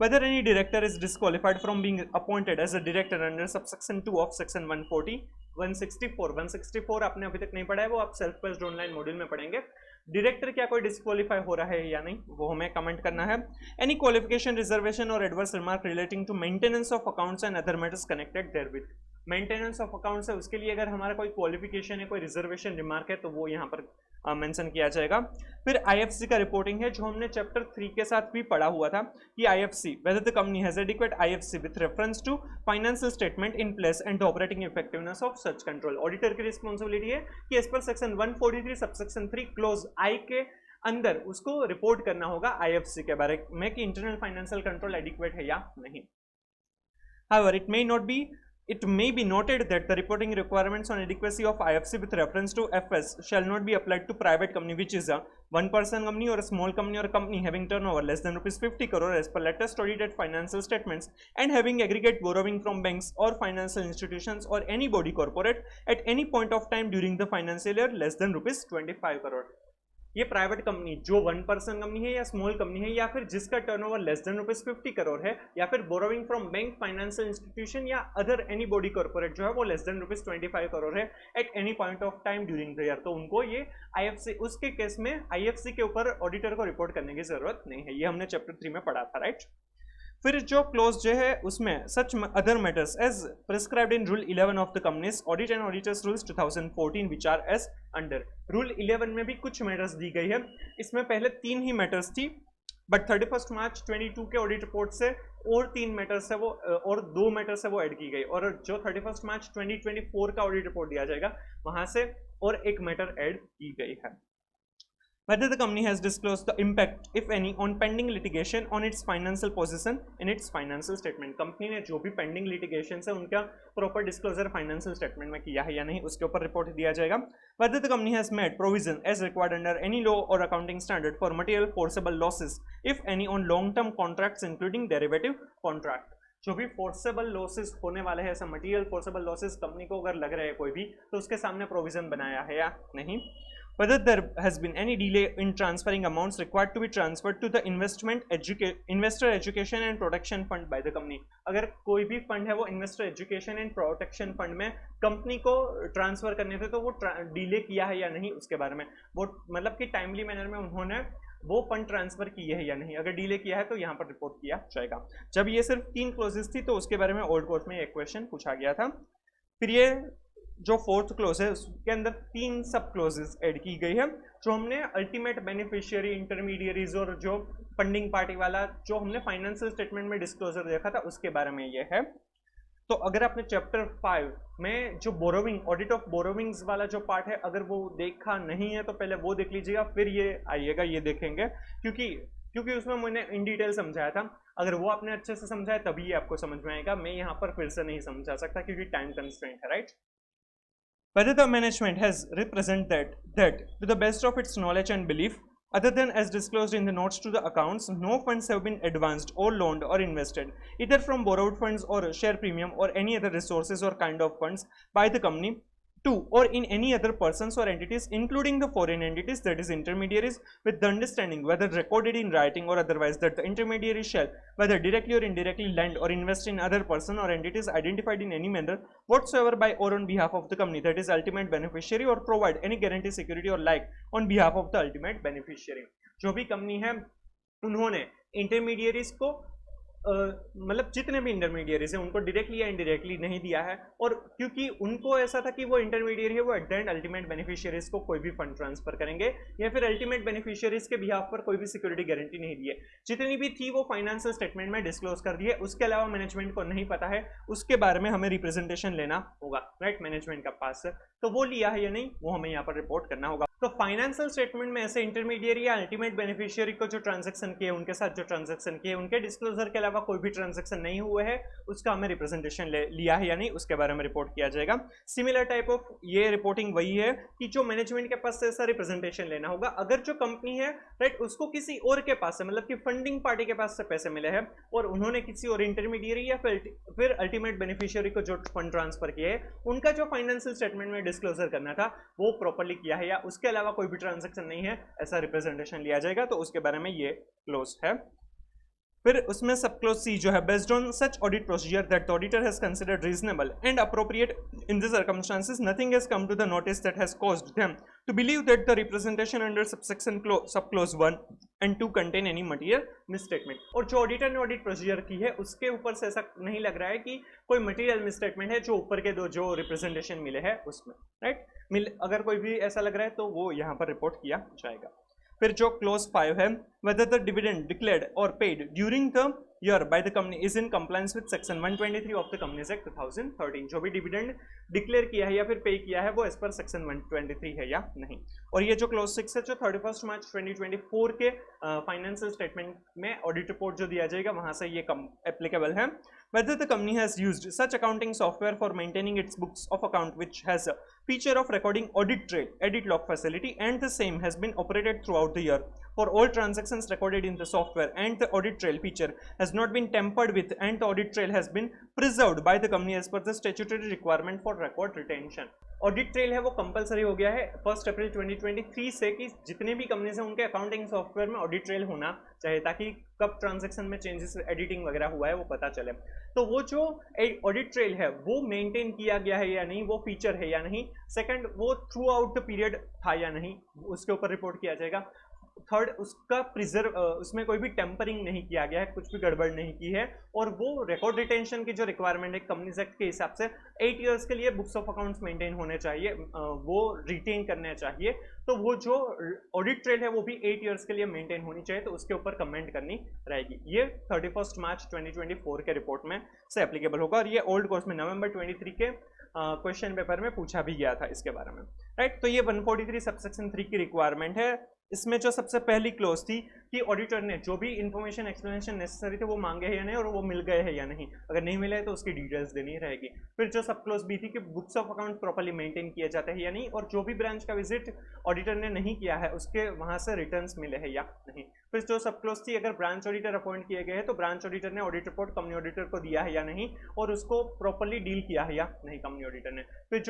Whether any director is disqualified from being appointed as a director under subsection 2 of section 140, 164 आपने अभी तक नहीं पढ़ा है, वो आप सेल्फ बेस्ड ऑनलाइन मॉड्यूल में पढ़ेंगे. डायरेक्टर क्या कोई डिस्क्वालीफाई हो रहा है या नहीं वो हमें कमेंट करना है. एनी क्वालिफिकेशन रिजर्वेशन और adverse remark relating to maintenance of accounts and other matters connected therewith. Maintenance of accounts है उसके लिए अगर हमारा कोई क्वालिफिकेशन है, कोई रिजर्वेशन रिमार्क है तो वो यहाँ पर मेंशन किया जाएगा. फिर आईएफसी का रिपोर्टिंग है जो हमने चैप्टर 3 के साथ भी पढ़ा हुआ था कि IFC whether the company has adequate IFC with reference to financial statement in place and the operating effectiveness of such control. Auditor की रिस्पॉन्सिबिलिटी है कि as per section 143 subsection 3 close आई के अंदर उसको रिपोर्ट करना होगा आईएफसी के बारे में कि इंटरनल फाइनेंशियल कंट्रोल एडिक्वेट है या नहीं. However, it may be noted that the reporting requirements on adequacy of IFC with reference to FS shall not be applied to private company which is a one-person company or a small company or a company having turnover less than rupees 50 crore as per latest audited financial statements and having aggregate borrowing from banks or financial institutions or any body corporate at any point of time during the financial year less than rupees 25 crore. ये private company जो 1 person company है या small company है या फिर जिसका turnover less than rupees 50 crore है या फिर borrowing from bank, financial institution या अदर एनी बॉडी कॉर्पोरेट जो है वो लेस देन रुपीज 25 करोड़ है at any point of time during the year, तो उनको ये आईएफसी उसके केस में आईएफसी के ऊपर ऑडिटर को रिपोर्ट करने की जरूरत नहीं है. ये हमने चैप्टर 3 में पढ़ा था, राइट. फिर जो क्लोज जो है उसमें such other matters as prescribed in rule 11 of the companies audit and auditors rules 2014 which are as under. Rule 11 में भी कुछ मैटर्स दी गई है. इसमें पहले 3 ही मैटर्स थी बट 31 मार्च 22 के ऑडिट रिपोर्ट से और 3 मैटर्स है वो और 2 मैटर्स है वो ऐड की गई और जो 31 मार्च 2024 का ऑडिट रिपोर्ट दिया जाएगा वहां से और एक मैटर ऐड की गई है. Whether the company has disclosed the impact, if any, on pending litigation on its financial position in its financial statement. Company ने जो भी पेंडिंग लिटिगेशन है उनका प्रॉपर डिस्क्लोजर फाइनेंशियल स्टेटमेंट में किया है या नहीं उसके ऊपर रिपोर्ट दिया जाएगा. Whether the company has made provision as required under any law or accounting standard for material forcible losses, if any, on long-term contracts including derivative contract. जो भी फोर्सेबल लॉसेस होने वाले हैं ऐसा मटेरियल फोर्सेबल लॉसेस कंपनी को अगर लग रहे हैं कोई भी तो उसके सामने प्रोविजन बनाया है या नहीं. Whether there has been any delay in transferring amounts required to be transferred to the investor education and protection fund by the company. अगर कोई भी फंड है वो investor education and protection fund में कंपनी को ट्रांसफर करने थे तो वो डिले किया है या नहीं उसके बारे में वो मतलब कि टाइमली मैनर में उन्होंने वो फंड ट्रांसफर किए है या नहीं. अगर डिले किया है तो यहाँ पर रिपोर्ट किया जाएगा. जब ये सिर्फ 3 क्लोजेस थी तो उसके बारे में ओल्ड कोर्स में एक क्वेश्चन पूछा गया था. फिर ये जो 4th क्लोज है उसके अंदर 3 सब क्लोजेस ऐड की गई है जो हमने अल्टीमेट बेनिफिशियरी, इंटरमीडियरीज और जो फंडिंग पार्टी वाला जो हमने फाइनेंशियल स्टेटमेंट में डिस्क्लोजर देखा था उसके बारे में ये है. तो अगर आपने चैप्टर 5 में जो बोरोविंग ऑडिट ऑफ बोरोविंग्स वाला जो पार्ट है अगर वो देखा नहीं है तो पहले वो देख लीजिएगा फिर ये आइएगा ये देखेंगे क्योंकि उसमें मैंने इन डिटेल समझाया था. अगर वो आपने अच्छे से समझाया तभी ये आपको समझ में आएगा. मैं यहाँ पर फिर से नहीं समझा सकता क्योंकि टाइम कंस्ट्रेंट है, right. Whether the management has represented that to the best of its knowledge and belief, other than as disclosed in the notes to the accounts, no funds have been advanced or loaned or invested, either from borrowed funds or share premium or any other resources or kind of funds by the company to or in any other persons or entities including the foreign entities, that is intermediaries, with the understanding whether recorded in writing or otherwise that the intermediary shall whether directly or indirectly lend or invest in other person or entities identified in any manner whatsoever by or on behalf of the company, that is ultimate beneficiary, or provide any guarantee, security or like on behalf of the ultimate beneficiary. जो भी company है उन्होंने intermediaries को मतलब जितने भी intermediaries हैं उनको डायरेक्टली या इनडायरेक्टली नहीं दिया है, और क्योंकि उनको ऐसा था कि वो इंटरमीडियरी है, वो at the end ultimate beneficiaries को कोई भी फंड ट्रांसफर करेंगे या फिर अल्टीमेट बेनिफिशियरीज के बिहाफ पर कोई भी सिक्योरिटी गारंटी नहीं दी है। जितनी भी थी वो फाइनेंशियल स्टेटमेंट में डिस्क्लोज कर दी है। उसके अलावा मैनेजमेंट को नहीं पता है, उसके बारे में हमें रिप्रेजेंटेशन लेना होगा, राइट, मैनेजमेंट का पास से। तो वो लिया है या नहीं वो हमें यहाँ पर रिपोर्ट करना होगा। तो फाइनेंशियल स्टेटमेंट में ऐसे इंटरमीडियरी या अल्टीमेट बेनिफिशियरी को जो ट्रांजैक्शन किए, उनके साथ जो ट्रांजैक्शन किए, उनके डिस्क्लोजर के अलावा कोई भी ट्रांजैक्शन नहीं हुए है, उसका हमें रिप्रेजेंटेशन लिया है या नहीं उसके बारे में रिपोर्ट किया जाएगा। सिमिलर टाइप ऑफ ये रिपोर्टिंग वही है कि जो मैनेजमेंट के पास से ऐसा रिप्रेजेंटेशन लेना होगा। अगर जो कंपनी है, राइट, उसको किसी और के पास से, मतलब कि फंडिंग पार्टी के पास से पैसे मिले हैं और उन्होंने किसी और इंटरमीडियरी या फिर अल्टीमेट बेनिफिशियरी को जो फंड ट्रांसफर किए है, उनका जो फाइनेंशियल स्टेटमेंट में डिस्क्लोजर करना था वो प्रॉपर्ली किया है या उसके अलावा कोई भी ट्रांजैक्शन नहीं है, ऐसा रिप्रेजेंटेशन लिया जाएगा। तो उसके बारे में ये क्लोज है। फिर उसमें सब क्लोज सी जो है, based on such audit procedure that the auditor has considered reasonable and appropriate in the circumstances, nothing has come to the notice that has caused them to believe that the representation under subsection sub clause 1 and 2 contain any material misstatement. और जो auditor ने audit procedure की है उसके ऊपर से ऐसा नहीं लग रहा है कि कोई मटेरियल मिसस्टेटमेंट है जो ऊपर के दो जो रिप्रेजेंटेशन मिले हैं उसमें, राइट। अगर कोई भी ऐसा लग रहा है तो वो यहाँ पर रिपोर्ट किया जाएगा। फिर जो क्लोज 5 है, whether the dividend declared or paid during the year by the company is in compliance with section 123 of the Companies Act 2013। जो भी डिविडेंड डिक्लेयर किया है या फिर पे किया है वो एज पर सेक्शन 123 है या नहीं। और ये जो क्लोज 6 है, जो 31 मार्च 2024 के फाइनेंशियल स्टेटमेंट में ऑडिट रिपोर्ट जो दिया जाएगा वहां से ये एप्लीकेबल है। Whether the company has used such accounting software for maintaining its books of account which has a feature of recording audit trail, edit log facility, and the same has been operated throughout the year for all transactions recorded in the software, and the audit trail feature has not been tampered with, and the audit trail has been preserved by the company as per the statutory requirement for record retention। Audit trail है वो compulsory हो गया है 1 अप्रैल 2023 से कि जितने भी companies हैं उनके अकाउंटिंग सॉफ्टवेयर में ऑडिट ट्रेल होना चाहिए, ताकि कब ट्रांजैक्शन में चेंजेस, एडिटिंग वगैरह हुआ है वो पता चले। तो वो जो ऑडिट ट्रेल है वो मेंटेन किया गया है या नहीं, वो फीचर है या नहीं। सेकंड, वो थ्रू आउट द पीरियड था या नहीं, उसके ऊपर रिपोर्ट किया जाएगा। थर्ड, उसका प्रिजर्व, उसमें कोई भी टेम्परिंग नहीं किया गया है, कुछ भी गड़बड़ नहीं की है, और वो रिकॉर्ड रिटेंशन की जो रिक्वायरमेंट है कंपनीज एक्ट के हिसाब से 8 इयर्स के लिए बुक्स ऑफ अकाउंट्स मेंटेन होने चाहिए, वो रिटेन करने चाहिए। तो वो जो ऑडिट ट्रेल है वो भी 8 इयर्स के लिए मेंटेन होनी चाहिए, तो उसके ऊपर कमेंट करनी रहेगी। ये 31 मार्च 2024 के रिपोर्ट में से एप्लीकेबल होगा, और ये ओल्ड कोर्स में नवंबर 23 के क्वेश्चन पेपर में पूछा भी गया था इसके बारे में, राइट। तो ये 143 सबसेक्शन 3 की रिक्वायरमेंट है। इसमें जो सबसे पहली क्लोज थी कि ऑडिटर ने जो भी इंफॉर्मेशन एक्सप्लेनेशन नेसेसरी थे वो मांगे हैं या नहीं, और वो मिल गए हैं या नहीं। अगर नहीं मिले तो उसकी डिटेल्स देनी रहेगी। फिर जो सब क्लोज बी थी कि books of account properly maintain किए जाते हैं या नहीं, और जो भी ब्रांच का विजिट ऑडिटर ने नहीं किया है उसके वहां से रिटर्न्स मिले हैं या नहीं। फिर जो सब क्लोज थी, अगर ब्रांच ऑडिटर अपॉइंट किए गए हैं तो ब्रांच ऑडिटर ने ऑडिट रिपोर्ट कंपनी ऑडिटर को दिया है या नहीं, और उसको प्रॉपर्ली डील किया है या नहीं कंपनी ऑडिटर ने। फिर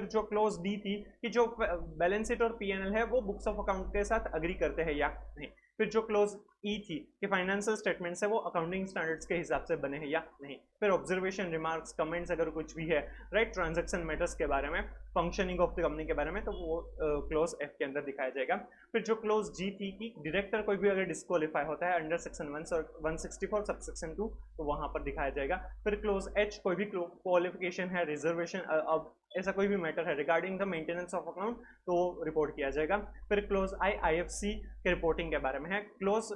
जो क्लोज डी थी कि जो बैलेंस शीट और पीएनएल है वो बुक्स ऑफ अकाउंट के साथ अग्री करते हैं या नहीं। फिर जो क्लोज ई थी कि फाइनेंशियल स्टेटमेंट्स है वो अकाउंटिंग स्टैंडर्ड्स के हिसाब से बने हैं या नहीं। फिर ऑब्जर्वेशन, रिमार्क्स, कमेंट्स अगर कुछ भी है, राइट, ट्रांजैक्शन मैटर्स के बारे में, फंक्शनिंग ऑफ द कंपनी के बारे में, तो वो क्लोज एफ के अंदर दिखाया जाएगा। फिर जो क्लोज जी थी कि डायरेक्टर कोई भी अगर डिस्क्वालीफाई होता है अंडर सेक्शन 164 सब सेक्शन 2 तो वहां पर दिखाया जाएगा। फिर क्लोज एच, कोई भी क्वालिफिकेशन है, रिजर्वेशन, अब ऐसा कोई भी मैटर है regarding the maintenance of account तो रिपोर्ट किया जाएगा। फिर क्लोज आई आईएफसी के रिपोर्टिंग के बारे में है। क्लोज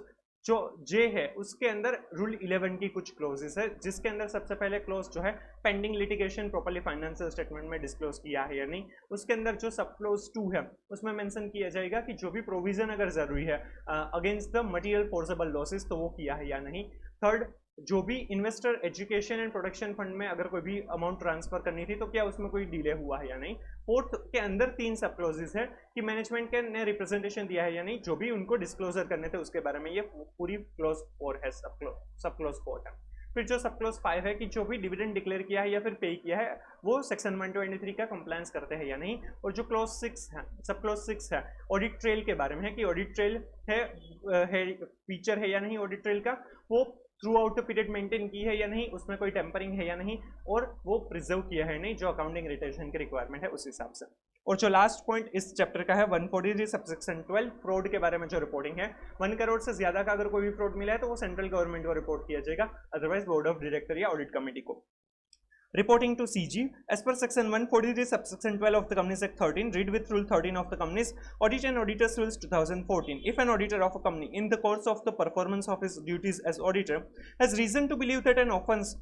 जो जे है उसके अंदर रूल 11 की कुछ क्लोजेस है, जिसके अंदर सबसे पहले क्लोज जो है pending litigation properly financial statement में डिस्क्लोज किया है या नहीं। उसके अंदर जो सब क्लोज 2 है उसमें मेंशन किया जाएगा कि जो भी प्रोविजन अगर जरूरी है against the material forcible losses तो वो किया है या नहीं। थर्ड, जो भी investor education and production fund में अगर कोई भी अमाउंट ट्रांसफर करनी थी तो क्या उसमें कोई डिले हुआ है या नहीं। फोर्थ के अंदर 3 सब क्लोजेस है कि मैनेजमेंट के ने रिप्रेजेंटेशन दिया है या नहीं, जो भी उनको डिस्क्लोजर करने थे उसके बारे में ये पूरी क्लोज 4 है, सब क्लोज 4 है। फिर जो सब क्लोज 5 है कि जो भी डिविडेंड डिक्लेयर किया है या फिर पे किया है वो सेक्शन 123 का कंप्लायंस करते हैं या नहीं। और जो क्लोज 6 है, सब क्लोज 6 है ऑडिट ट्रेल के बारे में है कि ऑडिट ट्रेल है फीचर है या नहीं ऑडिट ट्रेल का, वो through out the period maintain की है या नहीं, उसमें कोई टेम्परिंग है या नहीं, और वो प्रिजर्व किया है नहीं जो अकाउंटिंग रिटेंशन की रिक्वायरमेंट है उस हिसाब से। और जो लास्ट पॉइंट इस चैप्टर का है 143 सबसेक्शन 12 फ्रॉड के बारे में जो रिपोर्टिंग है, 1 करोड़ से ज्यादा का अगर कोई भी फ्रॉड मिला है तो वो सेंट्रल गवर्नमेंट को रिपोर्ट किया जाएगा, अदरवाइज बोर्ड ऑफ डायरेक्टर या ऑडिट कमेटी को। Reporting to CG, as per section 143 subsection 12 of the Companies Act 13, read with rule 13 of the Companies Audit and Auditors Rules 2014. If an auditor of a company in the course of the performance of his duties as auditor has reason to believe that an offence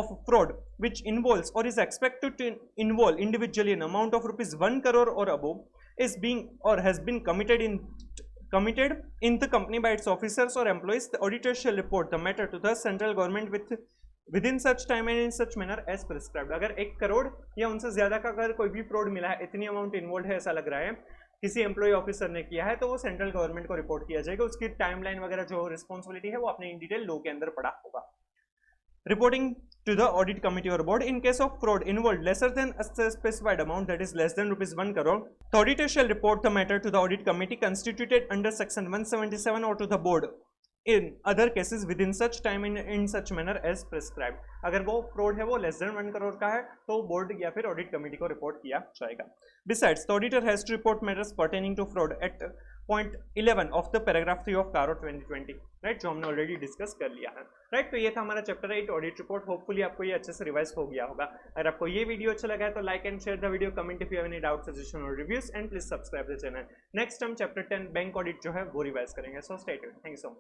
of fraud which involves or is expected to involve individually an amount of rupees 1 crore or above is being or has been committed in the company by its officers or employees, the auditor shall report the matter to the central government within such time and in such manner as prescribed. अगर 1 करोड़ या उनसे ज्यादा का अगर कोई भी fraud मिला है, इतनी अमाउंट इन्वॉल्व है ऐसा लग रहा है, किसी एम्प्लॉय ऑफिसर ने किया है, तो वो सेंट्रल गवर्नमेंट को रिपोर्ट किया जाएगा। उसकी टाइमलाइन वगैरह जो रिस्पॉन्सिबिलिटी है वो आपने इन डिटेल लॉ के अंदर पढ़ा होगा। Reporting to the audit committee or board in case of fraud involved lesser than a specified amount, that is less than rupees 1 crore, the auditor shall report the matter to the audit committee constituted under section 177 or to the board in other cases within such time in such manner as prescribed. अगर वो fraud है वो less than 1 crore का है तो board या फिर audit committee को रिपोर्ट किया जाएगा। Besides, the auditor has to report matters pertaining to fraud at point 11 of the paragraph 3 of CARO 2020, right, जो हमने ऑलरेडी डिस्कस कर लिया है, राइट। तो ये था हमारा चैप्टर 8 ऑडिट रिपोर्ट। होपफुली आपको ये अच्छे से रिवाइज हो गया होगा। अगर आपको ये वीडियो अच्छा लगा है तो like and share the video, comment if you have any doubt, suggestion और reviews, and please subscribe the channel. Next हम चैप्टर 10 बैंक ऑडिट जो है वो रिवाइज करेंगे। So stay tuned, thank you so much.